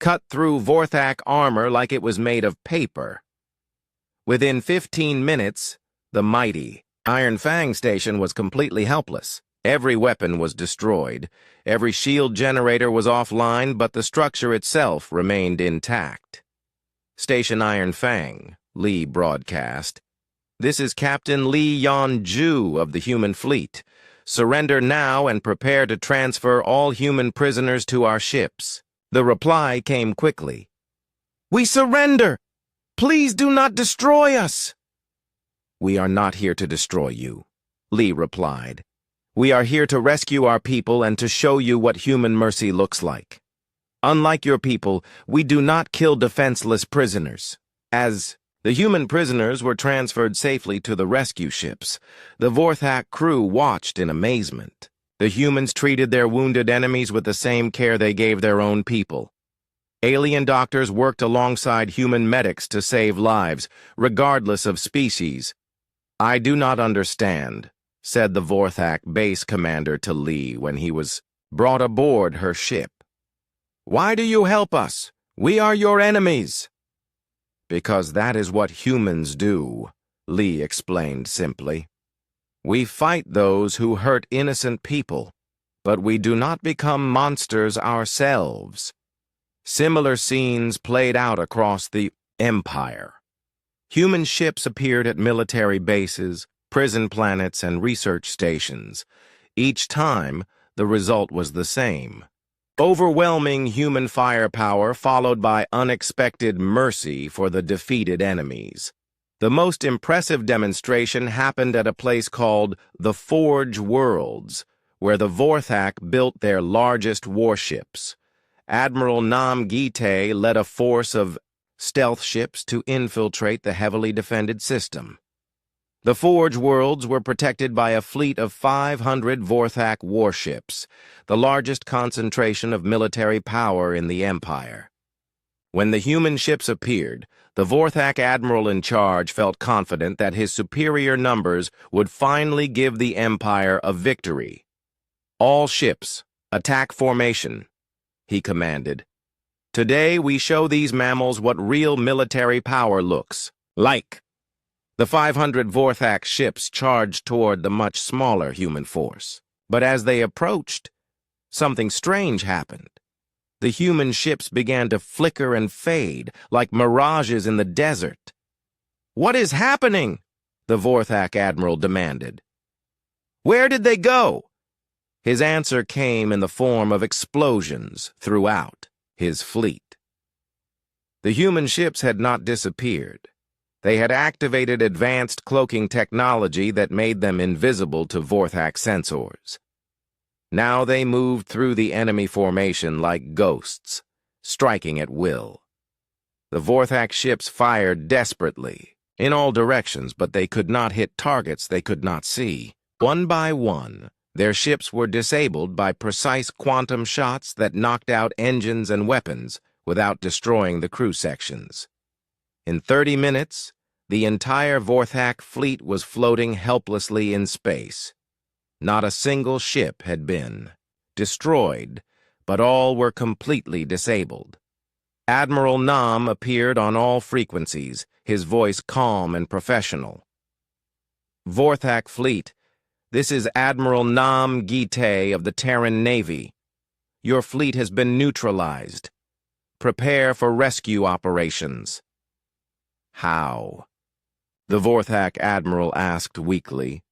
A: cut through Vorthak armor like it was made of paper. Within 15 minutes, the mighty Iron Fang station was completely helpless. Every weapon was destroyed. Every shield generator was offline, but the structure itself remained intact. "Station Iron Fang," Lee broadcast. "This is Captain Lee Yan-ju of the human fleet. Surrender now and prepare to transfer all human prisoners to our ships." The reply came quickly. "We surrender! Please do not destroy us!" "We are not here to destroy you," Lee replied. "We are here to rescue our people and to show you what human mercy looks like. Unlike your people, we do not kill defenseless prisoners." As the human prisoners were transferred safely to the rescue ships, the Vorthak crew watched in amazement. The humans treated their wounded enemies with the same care they gave their own people. Alien doctors worked alongside human medics to save lives, regardless of species. "I do not understand," said the Vorthak base commander to Lee when he was brought aboard her ship. "Why do you help us? We are your enemies." "Because that is what humans do," Lee explained simply. We fight those who hurt innocent people, but we do not become monsters ourselves. Similar scenes played out across the Empire. Human ships appeared at military bases, prison planets, and research stations. Each time, the result was the same. Overwhelming human firepower followed by unexpected mercy for the defeated enemies. The most impressive demonstration happened at a place called the Forge Worlds, where the Vorthak built their largest warships. Admiral Nam Gite led a force of stealth ships to infiltrate the heavily defended system. The Forge Worlds were protected by a fleet of 500 Vorthak warships, the largest concentration of military power in the Empire. When the human ships appeared, the Vorthak admiral in charge felt confident that his superior numbers would finally give the Empire a victory. "All ships, attack formation," he commanded. "Today we show these mammals what real military power looks like." The 500 Vorthak ships charged toward the much smaller human force. But as they approached, something strange happened. The human ships began to flicker and fade like mirages in the desert. "What is happening?" the Vorthak admiral demanded. "Where did they go?" His answer came in the form of explosions throughout his fleet. The human ships had not disappeared. They had activated advanced cloaking technology that made them invisible to Vorthak sensors. Now they moved through the enemy formation like ghosts, striking at will. The Vorthak ships fired desperately, in all directions, but they could not hit targets they could not see. One by one, their ships were disabled by precise quantum shots that knocked out engines and weapons without destroying the crew sections. In 30 minutes, the entire Vorthak fleet was floating helplessly in space. Not a single ship had been destroyed, but all were completely disabled. Admiral Nam appeared on all frequencies, his voice calm and professional. "Vorthak fleet, this is Admiral Nam Gite of the Terran Navy. Your fleet has been neutralized. Prepare for rescue operations." "How?" the Vorthak admiral asked weakly.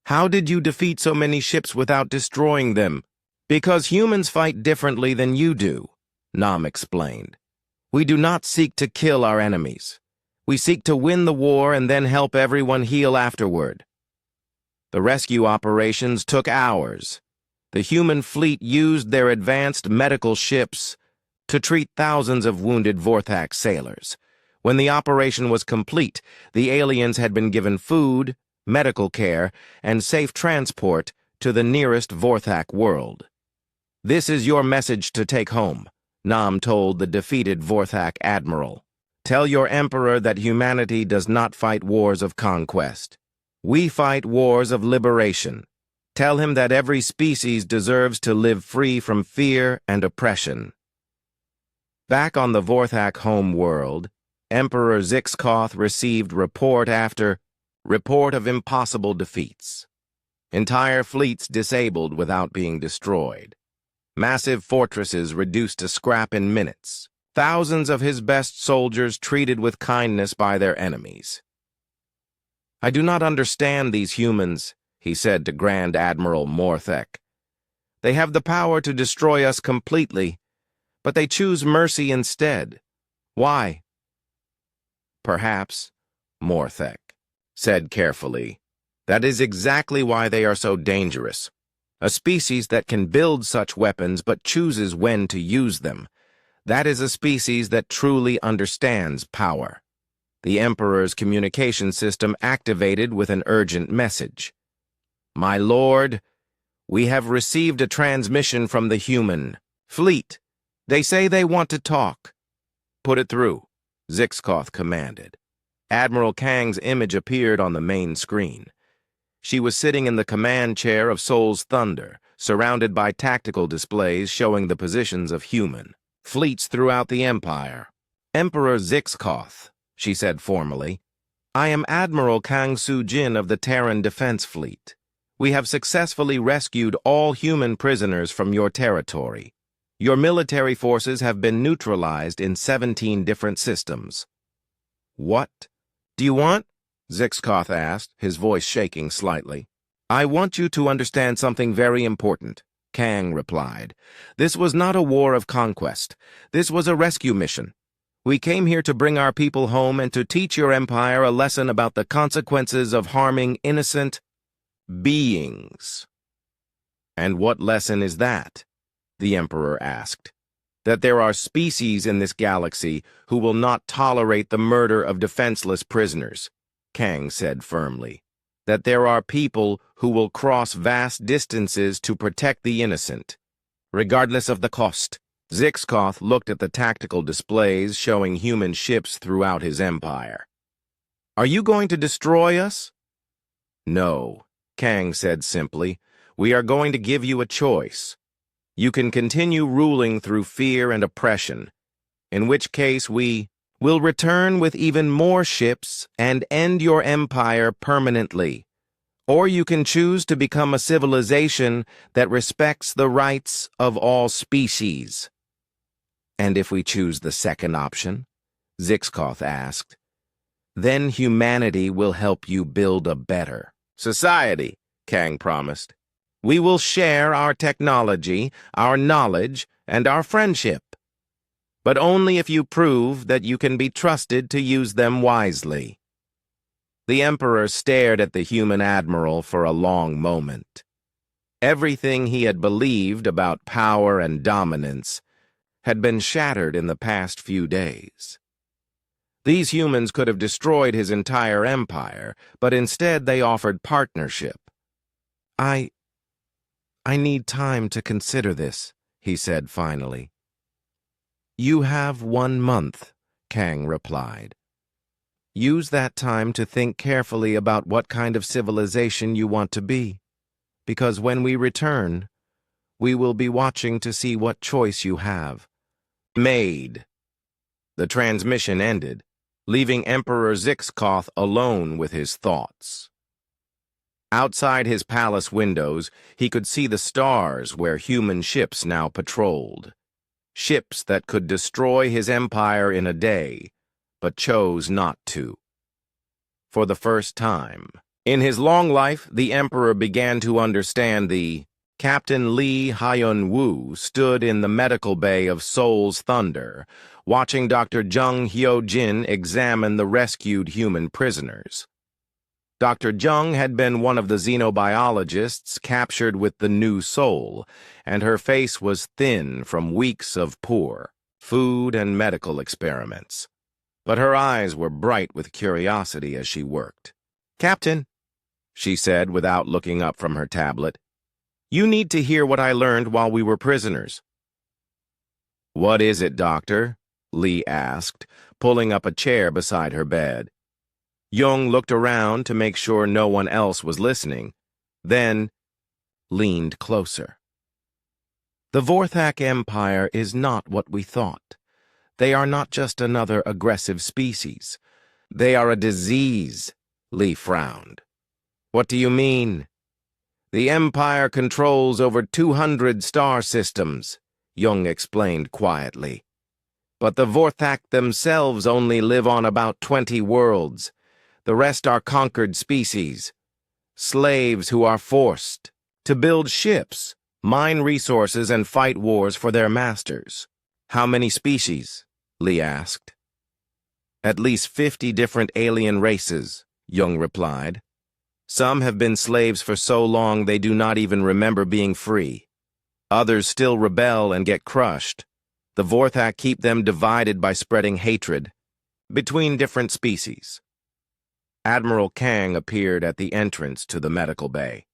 A: "How did you defeat so many ships without destroying them?" "Because humans fight differently than you do," Nam explained. "We do not seek to kill our enemies. We seek to win the war and then help everyone heal afterward." The rescue operations took hours. The human fleet used their advanced medical ships to treat thousands of wounded Vorthak sailors. When the operation was complete, the aliens had been given food, medical care, and safe transport to the nearest Vorthak world. "This is your message to take home," Nam told the defeated Vorthak admiral. "Tell your emperor that humanity does not fight wars of conquest. We fight wars of liberation. Tell him that every species deserves to live free from fear and oppression." Back on the Vorthak home world, Emperor Zixkoth received report after report of impossible defeats. Entire fleets disabled without being destroyed. Massive fortresses reduced to scrap in minutes. Thousands of his best soldiers treated with kindness by their enemies. "I do not understand these humans," he said to Grand Admiral Morthek. "They have the power to destroy us completely, but they choose mercy instead. Why?" "Perhaps," Morthek said carefully, "that is exactly why they are so dangerous. A species that can build such weapons but chooses when to use them. That is a species that truly understands power." The Emperor's communication system activated with an urgent message. "My lord, we have received a transmission from the human fleet. They say they want to talk." "Put it through," Zixkoth commanded. Admiral Kang's image appeared on the main screen. She was sitting in the command chair of Soul's Thunder, surrounded by tactical displays showing the positions of human fleets throughout the Empire. "Emperor Zixkoth," she said formally, "I am Admiral Kang Soo-jin of the Terran Defense Fleet. We have successfully rescued all human prisoners from your territory. Your military forces have been neutralized in 17 different systems. What do you want? Zixkoth asked, his voice shaking slightly. I want you to understand something very important, Kang replied. This was not a war of conquest. This was a rescue mission. We came here to bring our people home and to teach your empire a lesson about the consequences of harming innocent beings. And what lesson is that? The Emperor asked. That there are species in this galaxy who will not tolerate the murder of defenseless prisoners, Kang said firmly. That there are people who will cross vast distances to protect the innocent, regardless of the cost. Zixkoth looked at the tactical displays showing human ships throughout his empire. Are you going to destroy us? No, Kang said simply. We are going to give you a choice. You can continue ruling through fear and oppression, in which case we will return with even more ships and end your empire permanently. Or you can choose to become a civilization that respects the rights of all species. And if we choose the second option? Zixkoth asked. Then humanity will help you build a better society, Kang promised. We will share our technology, our knowledge, and our friendship. But only if you prove that you can be trusted to use them wisely. The Emperor stared at the human admiral for a long moment. Everything he had believed about power and dominance had been shattered in the past few days. These humans could have destroyed his entire empire, but instead they offered partnership. I need time to consider this, he said finally. You have 1 month, Kang replied. Use that time to think carefully about what kind of civilization you want to be, because when we return, we will be watching to see what choice you have made. The transmission ended, leaving Emperor Zixkoth alone with his thoughts. Outside his palace windows, he could see the stars where human ships now patrolled. Ships that could destroy his empire in a day, but chose not to. For the first time in his long life, the Emperor began to understand the Captain Lee Hyun-woo stood in the medical bay of Seoul's Thunder, watching Dr. Jung Hyo-jin examine the rescued human prisoners. Dr. Jung had been one of the xenobiologists captured with the new soul, and her face was thin from weeks of poor food and medical experiments. But her eyes were bright with curiosity as she worked. "Captain," she said without looking up from her tablet, "you need to hear what I learned while we were prisoners." "What is it, Doctor?" Lee asked, pulling up a chair beside her bed. Jung looked around to make sure no one else was listening, then leaned closer. "The Vorthak Empire is not what we thought. They are not just another aggressive species. They are a disease," Lee frowned. "What do you mean?" "The Empire controls over 200 star systems," Jung explained quietly. "But the Vorthak themselves only live on about 20 worlds. The rest are conquered species, slaves who are forced to build ships, mine resources, and fight wars for their masters." "How many species?" Lee asked. "At least 50 different alien races," Jung replied. "Some have been slaves for so long they do not even remember being free. Others still rebel and get crushed. The Vorthak keep them divided by spreading hatred between different species." Admiral Kang appeared at the entrance to the medical bay.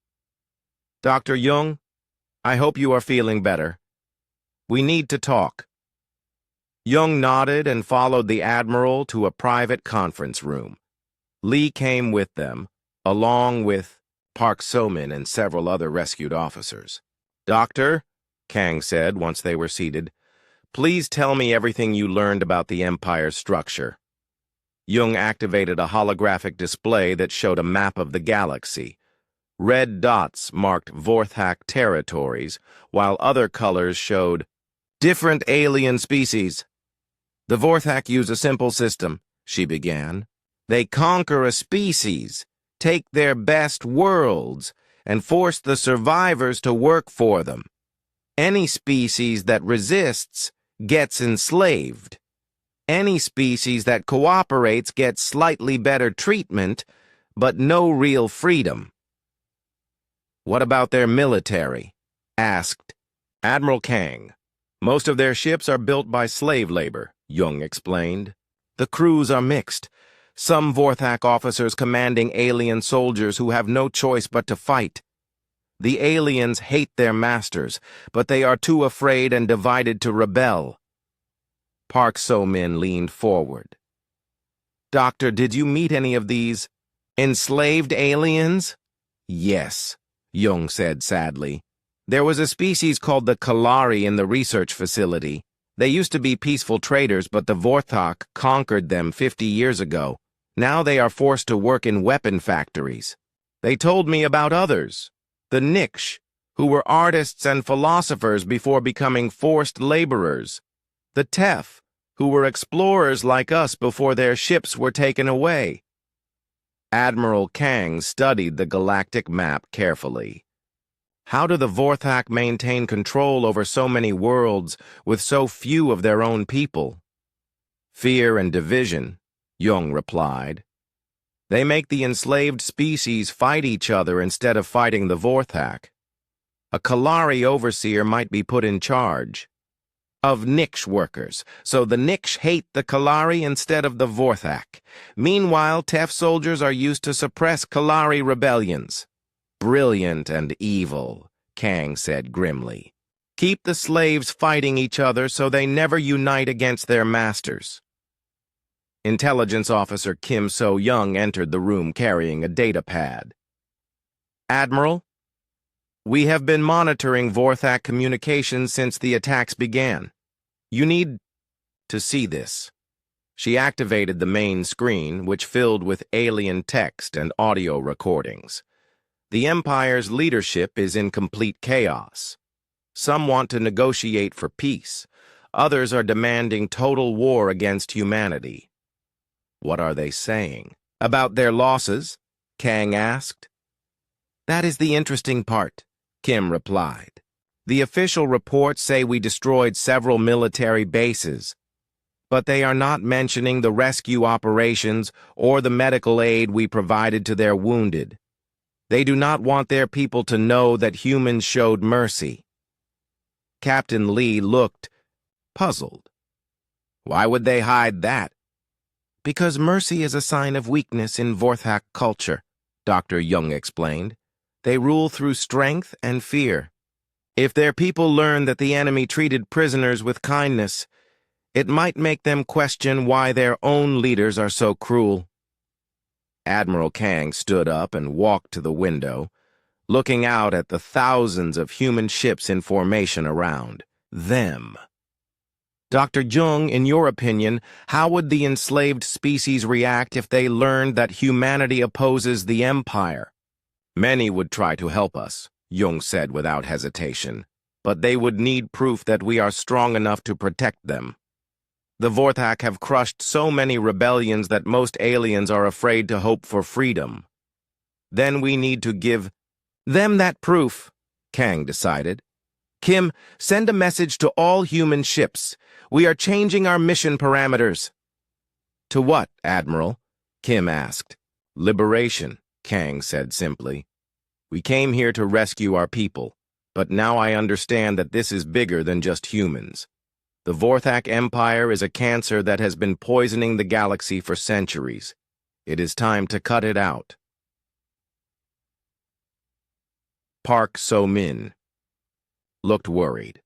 A: "Dr. Jung, I hope you are feeling better. We need to talk." Jung nodded and followed the Admiral to a private conference room. Lee came with them, along with Park So-min and several other rescued officers. "Doctor," Kang said once they were seated, "please tell me everything you learned about the Empire's structure." Jung activated a holographic display that showed a map of the galaxy. Red dots marked Vorthak territories, while other colors showed different alien species. The Vorthak use a simple system, she began. They conquer a species, take their best worlds, and force the survivors to work for them. Any species that resists gets enslaved. Any species that cooperates gets slightly better treatment, but no real freedom. What about their military? Asked Admiral Kang. Most of their ships are built by slave labor, Jung explained. The crews are mixed. Some Vorthak officers commanding alien soldiers who have no choice but to fight. The aliens hate their masters, but they are too afraid and divided to rebel. Park So-min leaned forward. Doctor, did you meet any of these enslaved aliens? Yes, Jung said sadly. There was a species called the Kalari in the research facility. They used to be peaceful traders, but the Vorthak conquered them 50 years ago. Now they are forced to work in weapon factories. They told me about others, the Niksh, who were artists and philosophers before becoming forced laborers. The Tef, who were explorers like us before their ships were taken away. Admiral Kang studied the galactic map carefully. How do the Vorthak maintain control over so many worlds with so few of their own people? Fear and division, Jung replied. They make the enslaved species fight each other instead of fighting the Vorthak. A Kalari overseer might be put in charge of Niksh workers, so the Niksh hate the Kalari instead of the Vorthak. Meanwhile, Tef soldiers are used to suppress Kalari rebellions. Brilliant and evil, Kang said grimly. Keep the slaves fighting each other so they never unite against their masters. Intelligence Officer Kim So-young entered the room carrying a data pad. Admiral, we have been monitoring Vorthak communications since the attacks began. You need to see this. She activated the main screen, which filled with alien text and audio recordings. The Empire's leadership is in complete chaos. Some want to negotiate for peace. Others are demanding total war against humanity. What are they saying? About their losses? Kang asked. That is the interesting part, Kim replied. The official reports say we destroyed several military bases, but they are not mentioning the rescue operations or the medical aid we provided to their wounded. They do not want their people to know that humans showed mercy. Captain Lee looked puzzled. Why would they hide that? Because mercy is a sign of weakness in Vorthak culture, Dr. Jung explained. They rule through strength and fear. If their people learn that the enemy treated prisoners with kindness, it might make them question why their own leaders are so cruel. Admiral Kang stood up and walked to the window, looking out at the thousands of human ships in formation around them. Dr. Jung, in your opinion, how would the enslaved species react if they learned that humanity opposes the Empire? Many would try to help us, Jung said without hesitation, but they would need proof that we are strong enough to protect them. The Vorthak have crushed so many rebellions that most aliens are afraid to hope for freedom. Then we need to give them that proof, Kang decided. Kim, send a message to all human ships. We are changing our mission parameters. To what, Admiral? Kim asked. Liberation, Kang said simply. We came here to rescue our people, but now I understand that this is bigger than just humans. The Vorthak Empire is a cancer that has been poisoning the galaxy for centuries. It is time to cut it out. Park So-min looked worried.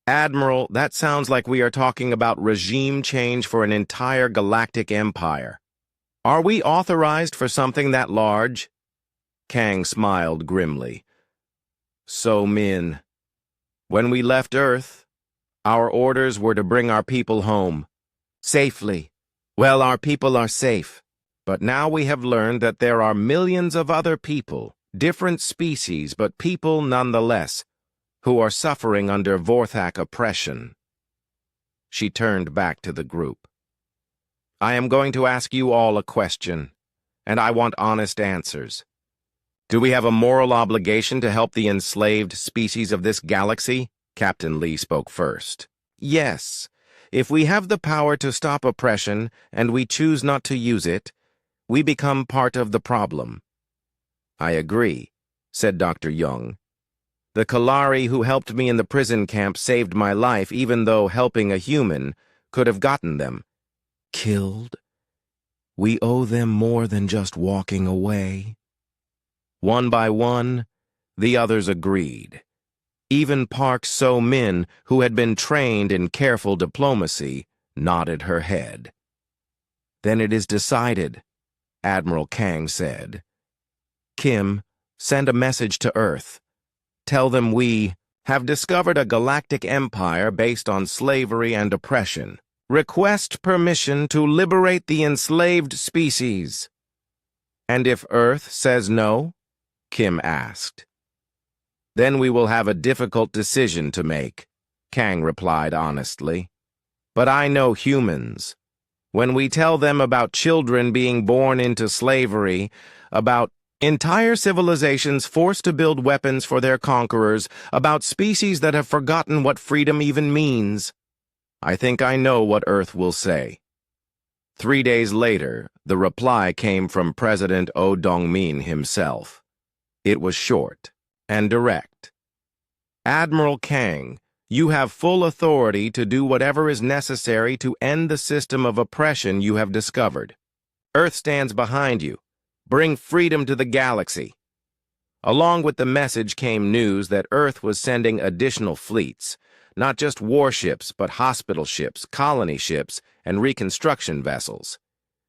A: Admiral, that sounds like we are talking about regime change for an entire galactic empire. Are we authorized for something that large? Kang smiled grimly. So-min, when we left Earth, our orders were to bring our people home. Safely. Well, our people are safe. But now we have learned that there are millions of other people Different species, but people nonetheless, who are suffering under Vorthak oppression. She turned back to the group. I am going to ask you all a question, and I want honest answers. Do we have a moral obligation to help the enslaved species of this galaxy? Captain Lee spoke first. Yes. If we have the power to stop oppression and we choose not to use it, we become part of the problem. I agree, said Dr. Young. The Kalari who helped me in the prison camp saved my life, even though helping a human could have gotten them killed. We owe them more than just walking away. One by one, the others agreed. Even Park So-min, who had been trained in careful diplomacy, nodded her head. Then it is decided, Admiral Kang said. Kim, send a message to Earth. Tell them we have discovered a galactic empire based on slavery and oppression. Request permission to liberate the enslaved species. And if Earth says no? Kim asked. Then we will have a difficult decision to make, Kang replied honestly. But I know humans. When we tell them about children being born into slavery, about entire civilizations forced to build weapons for their conquerors, about species that have forgotten what freedom even means, I think I know what Earth will say. 3 days later, the reply came from President Oh Dong-min himself. It was short and direct. Admiral Kang, you have full authority to do whatever is necessary to end the system of oppression you have discovered. Earth stands behind you. Bring freedom to the galaxy. Along with the message came news that Earth was sending additional fleets, not just warships, but hospital ships, colony ships, and reconstruction vessels.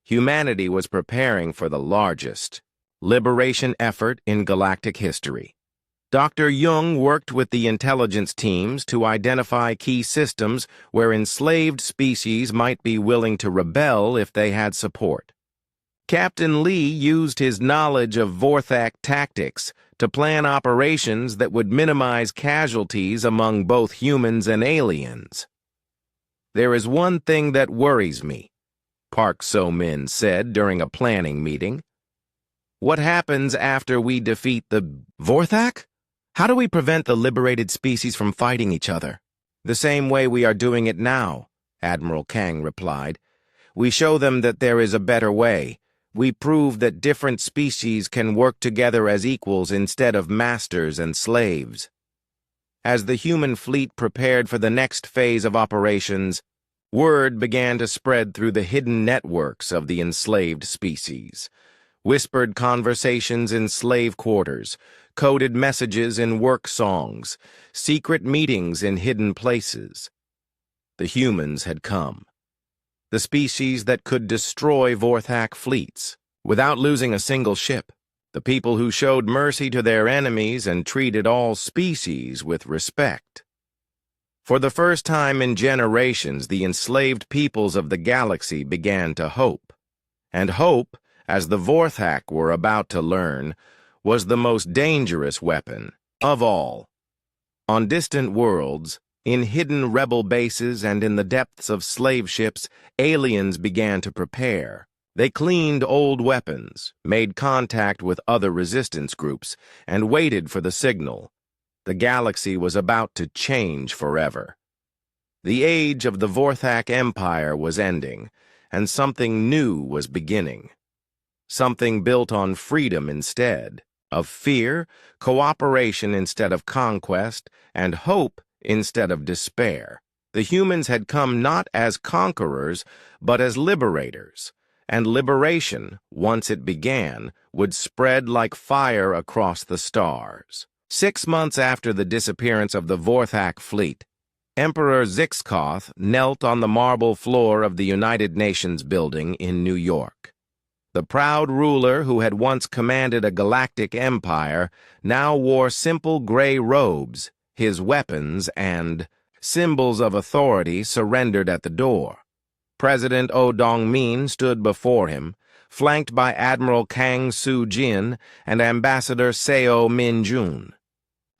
A: Humanity was preparing for the largest liberation effort in galactic history. Dr. Jung worked with the intelligence teams to identify key systems where enslaved species might be willing to rebel if they had support. Captain Lee used his knowledge of Vorthak tactics to plan operations that would minimize casualties among both humans and aliens. There is one thing that worries me, Park So-min said during a planning meeting. What happens after we defeat the Vorthak? How do we prevent the liberated species from fighting each other? The same way we are doing it now, Admiral Kang replied. We show them that there is a better way. We prove that different species can work together as equals instead of masters and slaves. As the human fleet prepared for the next phase of operations, word began to spread through the hidden networks of the enslaved species. Whispered conversations in slave quarters, coded messages in work songs, secret meetings in hidden places. The humans had come. The species that could destroy Vorthak fleets without losing a single ship. The people who showed mercy to their enemies and treated all species with respect. For the first time in generations, the enslaved peoples of the galaxy began to hope. And hope, as the Vorthak were about to learn, was the most dangerous weapon of all. On distant worlds, in hidden rebel bases and in the depths of slave ships, aliens began to prepare. They cleaned old weapons, made contact with other resistance groups, and waited for the signal. The galaxy was about to change forever. The age of the Vorthak Empire was ending, and something new was beginning. Something built on freedom instead of fear, cooperation instead of conquest, and hope instead of despair. The humans had come not as conquerors, but as liberators, and liberation, once it began, would spread like fire across the stars. 6 months after the disappearance of the Vorthak fleet, Emperor Zixkoth knelt on the marble floor of the United Nations building in New York. The proud ruler who had once commanded a galactic empire now wore simple gray robes, his weapons and symbols of authority surrendered at the door. President Oh Dong-min stood before him, flanked by Admiral Kang Soo-jin and Ambassador Seo Min-jun.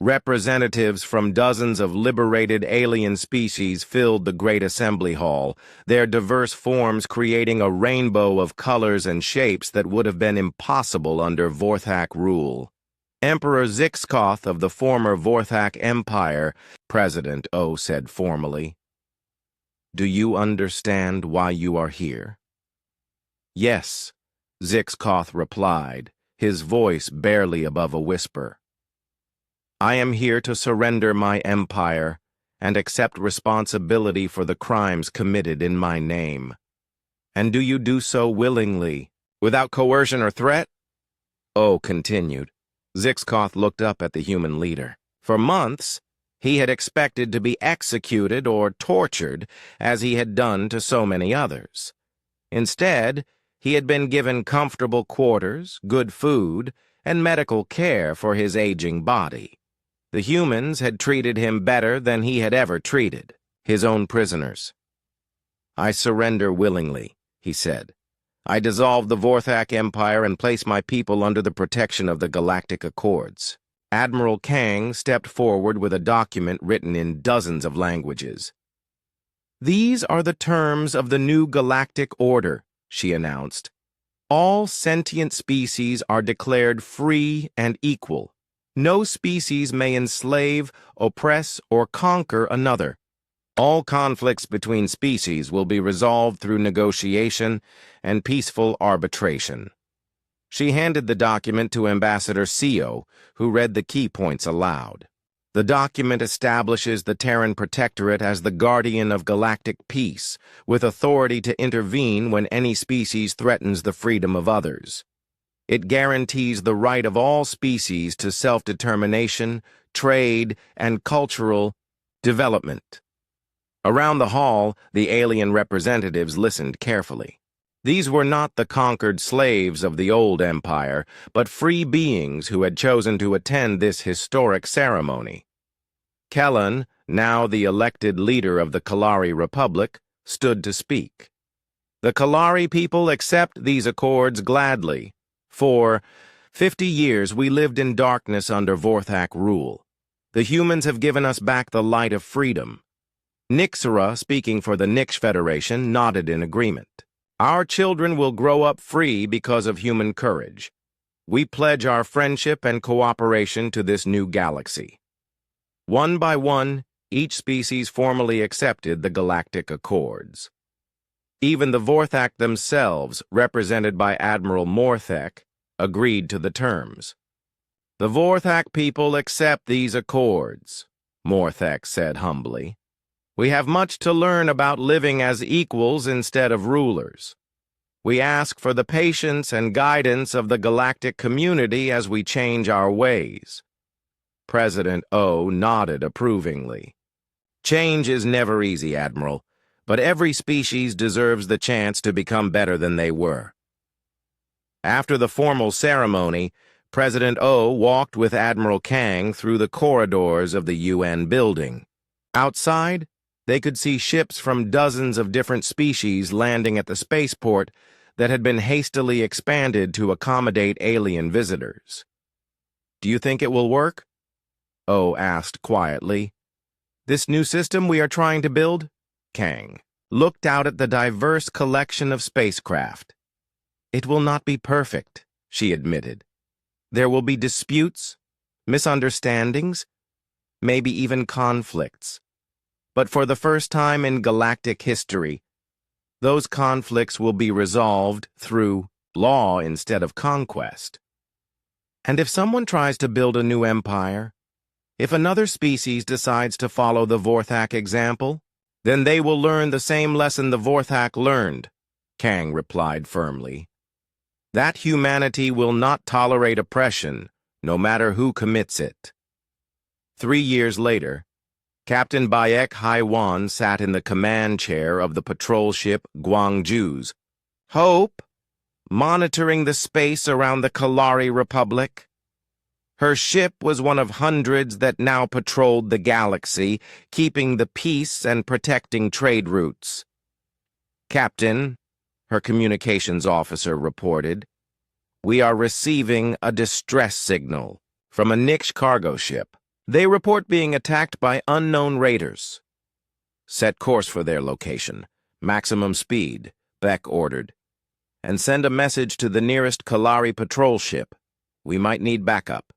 A: Representatives from dozens of liberated alien species filled the Great Assembly Hall, their diverse forms creating a rainbow of colors and shapes that would have been impossible under Vorthak rule. Emperor Zixkoth of the former Vorthak Empire, President O said formally. "Do you understand why you are here?" "Yes," Zixkoth replied, his voice barely above a whisper. "I am here to surrender my empire and accept responsibility for the crimes committed in my name." "And do you do so willingly, without coercion or threat?" O continued. Zixkoth looked up at the human leader. For months, he had expected to be executed or tortured as he had done to so many others. Instead, he had been given comfortable quarters, good food, and medical care for his aging body. The humans had treated him better than he had ever treated his own prisoners. "I surrender willingly," he said. "I dissolve the Vorthak Empire and place my people under the protection of the Galactic Accords." Admiral Kang stepped forward with a document written in dozens of languages. "These are the terms of the new Galactic Order," she announced. "All sentient species are declared free and equal. No species may enslave, oppress, or conquer another. All conflicts between species will be resolved through negotiation and peaceful arbitration." She handed the document to Ambassador Seo, who read the key points aloud. The document establishes the Terran Protectorate as the guardian of galactic peace, with authority to intervene when any species threatens the freedom of others. It guarantees the right of all species to self-determination, trade, and cultural development. Around the hall, the alien representatives listened carefully. These were not the conquered slaves of the old empire, but free beings who had chosen to attend this historic ceremony. Kellan, now the elected leader of the Kalari Republic, stood to speak. "The Kalari people accept these accords gladly. For 50 years we lived in darkness under Vorthak rule. The humans have given us back the light of freedom." Nixera, speaking for the Nix Federation, nodded in agreement. "Our children will grow up free because of human courage. We pledge our friendship and cooperation to this new galaxy." One by one, each species formally accepted the Galactic Accords. Even the Vorthak themselves, represented by Admiral Morthek, agreed to the terms. "The Vorthak people accept these accords," Morthek said humbly. "We have much to learn about living as equals instead of rulers. We ask for the patience and guidance of the galactic community as we change our ways." President O nodded approvingly. "Change is never easy, Admiral, but every species deserves the chance to become better than they were." After the formal ceremony, President O walked with Admiral Kang through the corridors of the UN building. Outside, they could see ships from dozens of different species landing at the spaceport that had been hastily expanded to accommodate alien visitors. "Do you think it will work?" O asked quietly. "This new system we are trying to build?" Kang looked out at the diverse collection of spacecraft. "It will not be perfect," she admitted. "There will be disputes, misunderstandings, maybe even conflicts. But for the first time in galactic history, those conflicts will be resolved through law instead of conquest. And if someone tries to build a new empire, if another species decides to follow the Vorthak example, then they will learn the same lesson the Vorthak learned," Kang replied firmly. "That humanity will not tolerate oppression, no matter who commits it." 3 years later, Captain Bayek Haiwan sat in the command chair of the patrol ship Gwangju's Hope, monitoring the space around the Kalari Republic. Her ship was one of hundreds that now patrolled the galaxy, keeping the peace and protecting trade routes. "Captain," her communications officer reported. "We are receiving a distress signal from a niche cargo ship. They report being attacked by unknown raiders." "Set course for their location. Maximum speed," Beck ordered. "And send a message to the nearest Kalari patrol ship. We might need backup."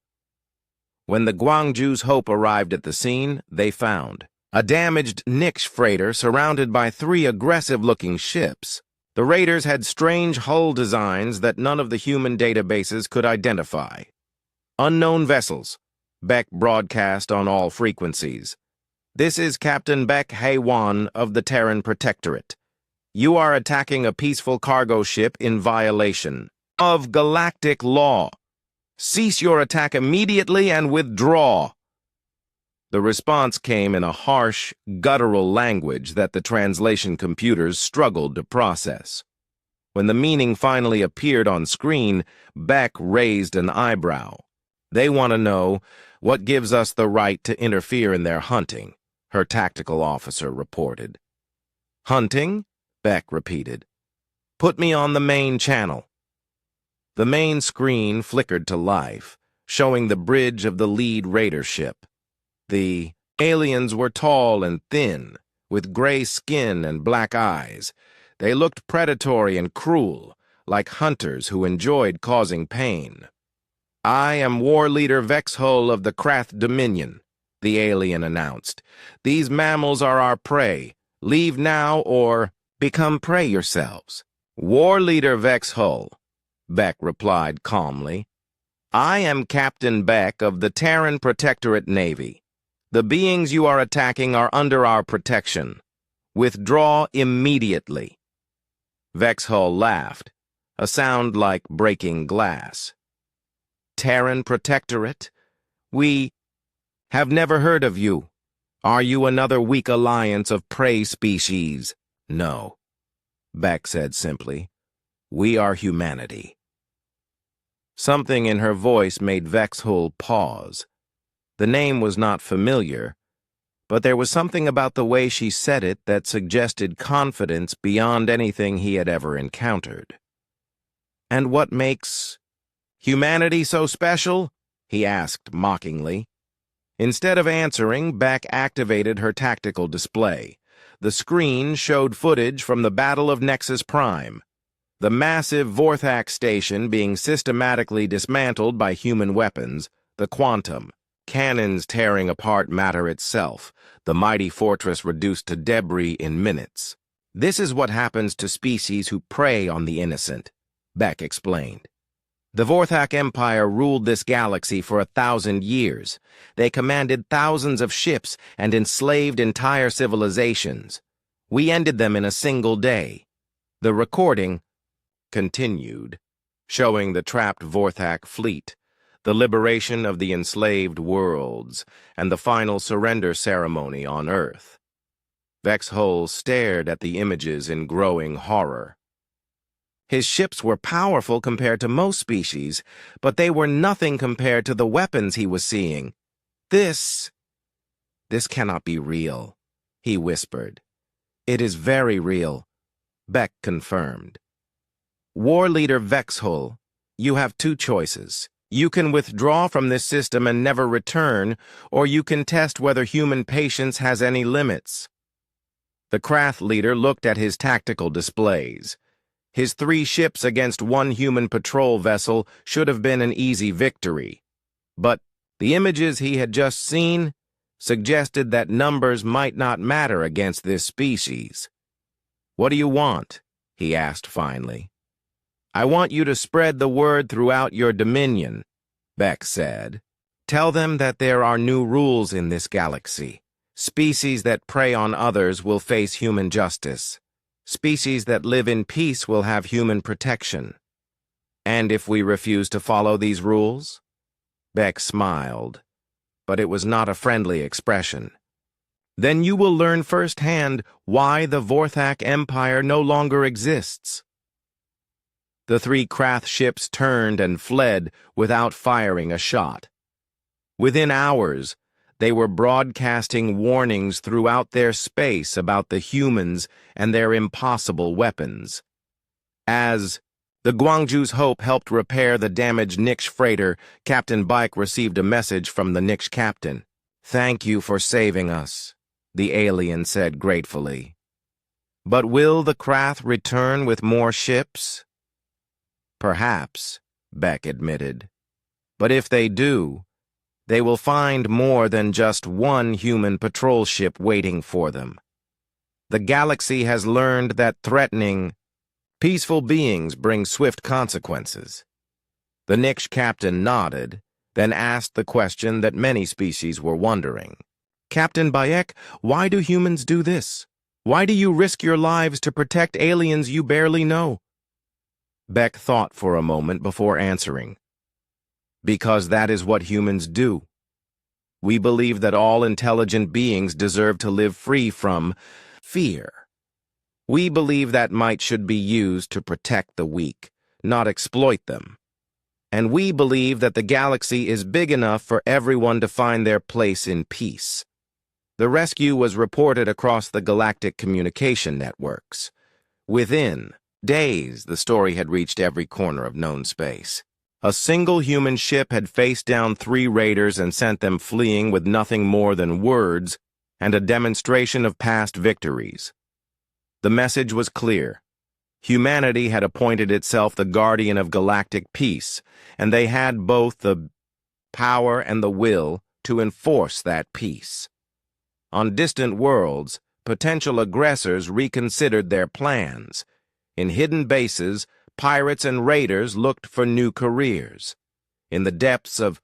A: When the Guangzhou's Hope arrived at the scene, they found a damaged niche freighter surrounded by 3 aggressive-looking ships. The raiders had strange hull designs that none of the human databases could identify. "Unknown vessels," Beck broadcast on all frequencies. "This is Captain Beck Haywan of the Terran Protectorate. You are attacking a peaceful cargo ship in violation of galactic law. Cease your attack immediately and withdraw." The response came in a harsh, guttural language that the translation computers struggled to process. When the meaning finally appeared on screen, Beck raised an eyebrow. "They want to know what gives us the right to interfere in their hunting," her tactical officer reported. "Hunting?" Beck repeated. "Put me on the main channel." The main screen flickered to life, showing the bridge of the lead raider ship. The aliens were tall and thin, with gray skin and black eyes. They looked predatory and cruel, like hunters who enjoyed causing pain. "I am War Leader Vexhull of the Krath Dominion," the alien announced. "These mammals are our prey. Leave now or become prey yourselves." "War Leader Vexhull," Beck replied calmly. "I am Captain Beck of the Terran Protectorate Navy. The beings you are attacking are under our protection. Withdraw immediately." Vexhull laughed, a sound like breaking glass. "Terran Protectorate? We have never heard of you. Are you another weak alliance of prey species?" "No," Beck said simply. "We are humanity." Something in her voice made Vexhull pause. The name was not familiar, but there was something about the way she said it that suggested confidence beyond anything he had ever encountered. "And what makes humanity so special?" he asked mockingly. Instead of answering, Beck activated her tactical display. The screen showed footage from the Battle of Nexus Prime, the massive Vorthak station being systematically dismantled by human weapons, the Quantum, cannons tearing apart matter itself, the mighty fortress reduced to debris in minutes. "This is what happens to species who prey on the innocent," Beck explained. "The Vorthak Empire ruled this galaxy for 1,000 years. They commanded thousands of ships and enslaved entire civilizations. We ended them in a single day." The recording continued, showing the trapped Vorthak fleet, the liberation of the enslaved worlds, and the final surrender ceremony on Earth. Vexhull stared at the images in growing horror. His ships were powerful compared to most species, but they were nothing compared to the weapons he was seeing. This cannot be real," he whispered. "It is very real," Beck confirmed. "War Leader Vexhull, you have 2 choices. You can withdraw from this system and never return, or you can test whether human patience has any limits." The Krath leader looked at his tactical displays. His 3 ships against 1 human patrol vessel should have been an easy victory. But the images he had just seen suggested that numbers might not matter against this species. "What do you want?" he asked finally. "I want you to spread the word throughout your dominion," Beck said. "Tell them that there are new rules in this galaxy. Species that prey on others will face human justice. Species that live in peace will have human protection. And if we refuse to follow these rules?" Beck smiled, but it was not a friendly expression. "Then you will learn firsthand why the Vorthak Empire no longer exists." The 3 Krath ships turned and fled without firing a shot. Within hours, they were broadcasting warnings throughout their space about the humans and their impossible weapons. As the Guangzhou's Hope helped repair the damaged Nix freighter, Captain Bike received a message from the Nix captain. "Thank you for saving us," the alien said gratefully. "But will the Krath return with more ships?" "Perhaps," Beck admitted. "But if they do, they will find more than just one human patrol ship waiting for them. The galaxy has learned that threatening peaceful beings bring swift consequences." The Nix captain nodded, then asked the question that many species were wondering. "Captain Bayek, why do humans do this? Why do you risk your lives to protect aliens you barely know?" Beck thought for a moment before answering. "Because that is what humans do. We believe that all intelligent beings deserve to live free from fear. We believe that might should be used to protect the weak, not exploit them. And we believe that the galaxy is big enough for everyone to find their place in peace." The rescue was reported across the galactic communication networks. Within days, the story had reached every corner of known space. A single human ship had faced down 3 raiders and sent them fleeing with nothing more than words and a demonstration of past victories. The message was clear. Humanity had appointed itself the guardian of galactic peace, and they had both the power and the will to enforce that peace. On distant worlds, potential aggressors reconsidered their plans. In hidden bases, pirates and raiders looked for new careers. In the depths of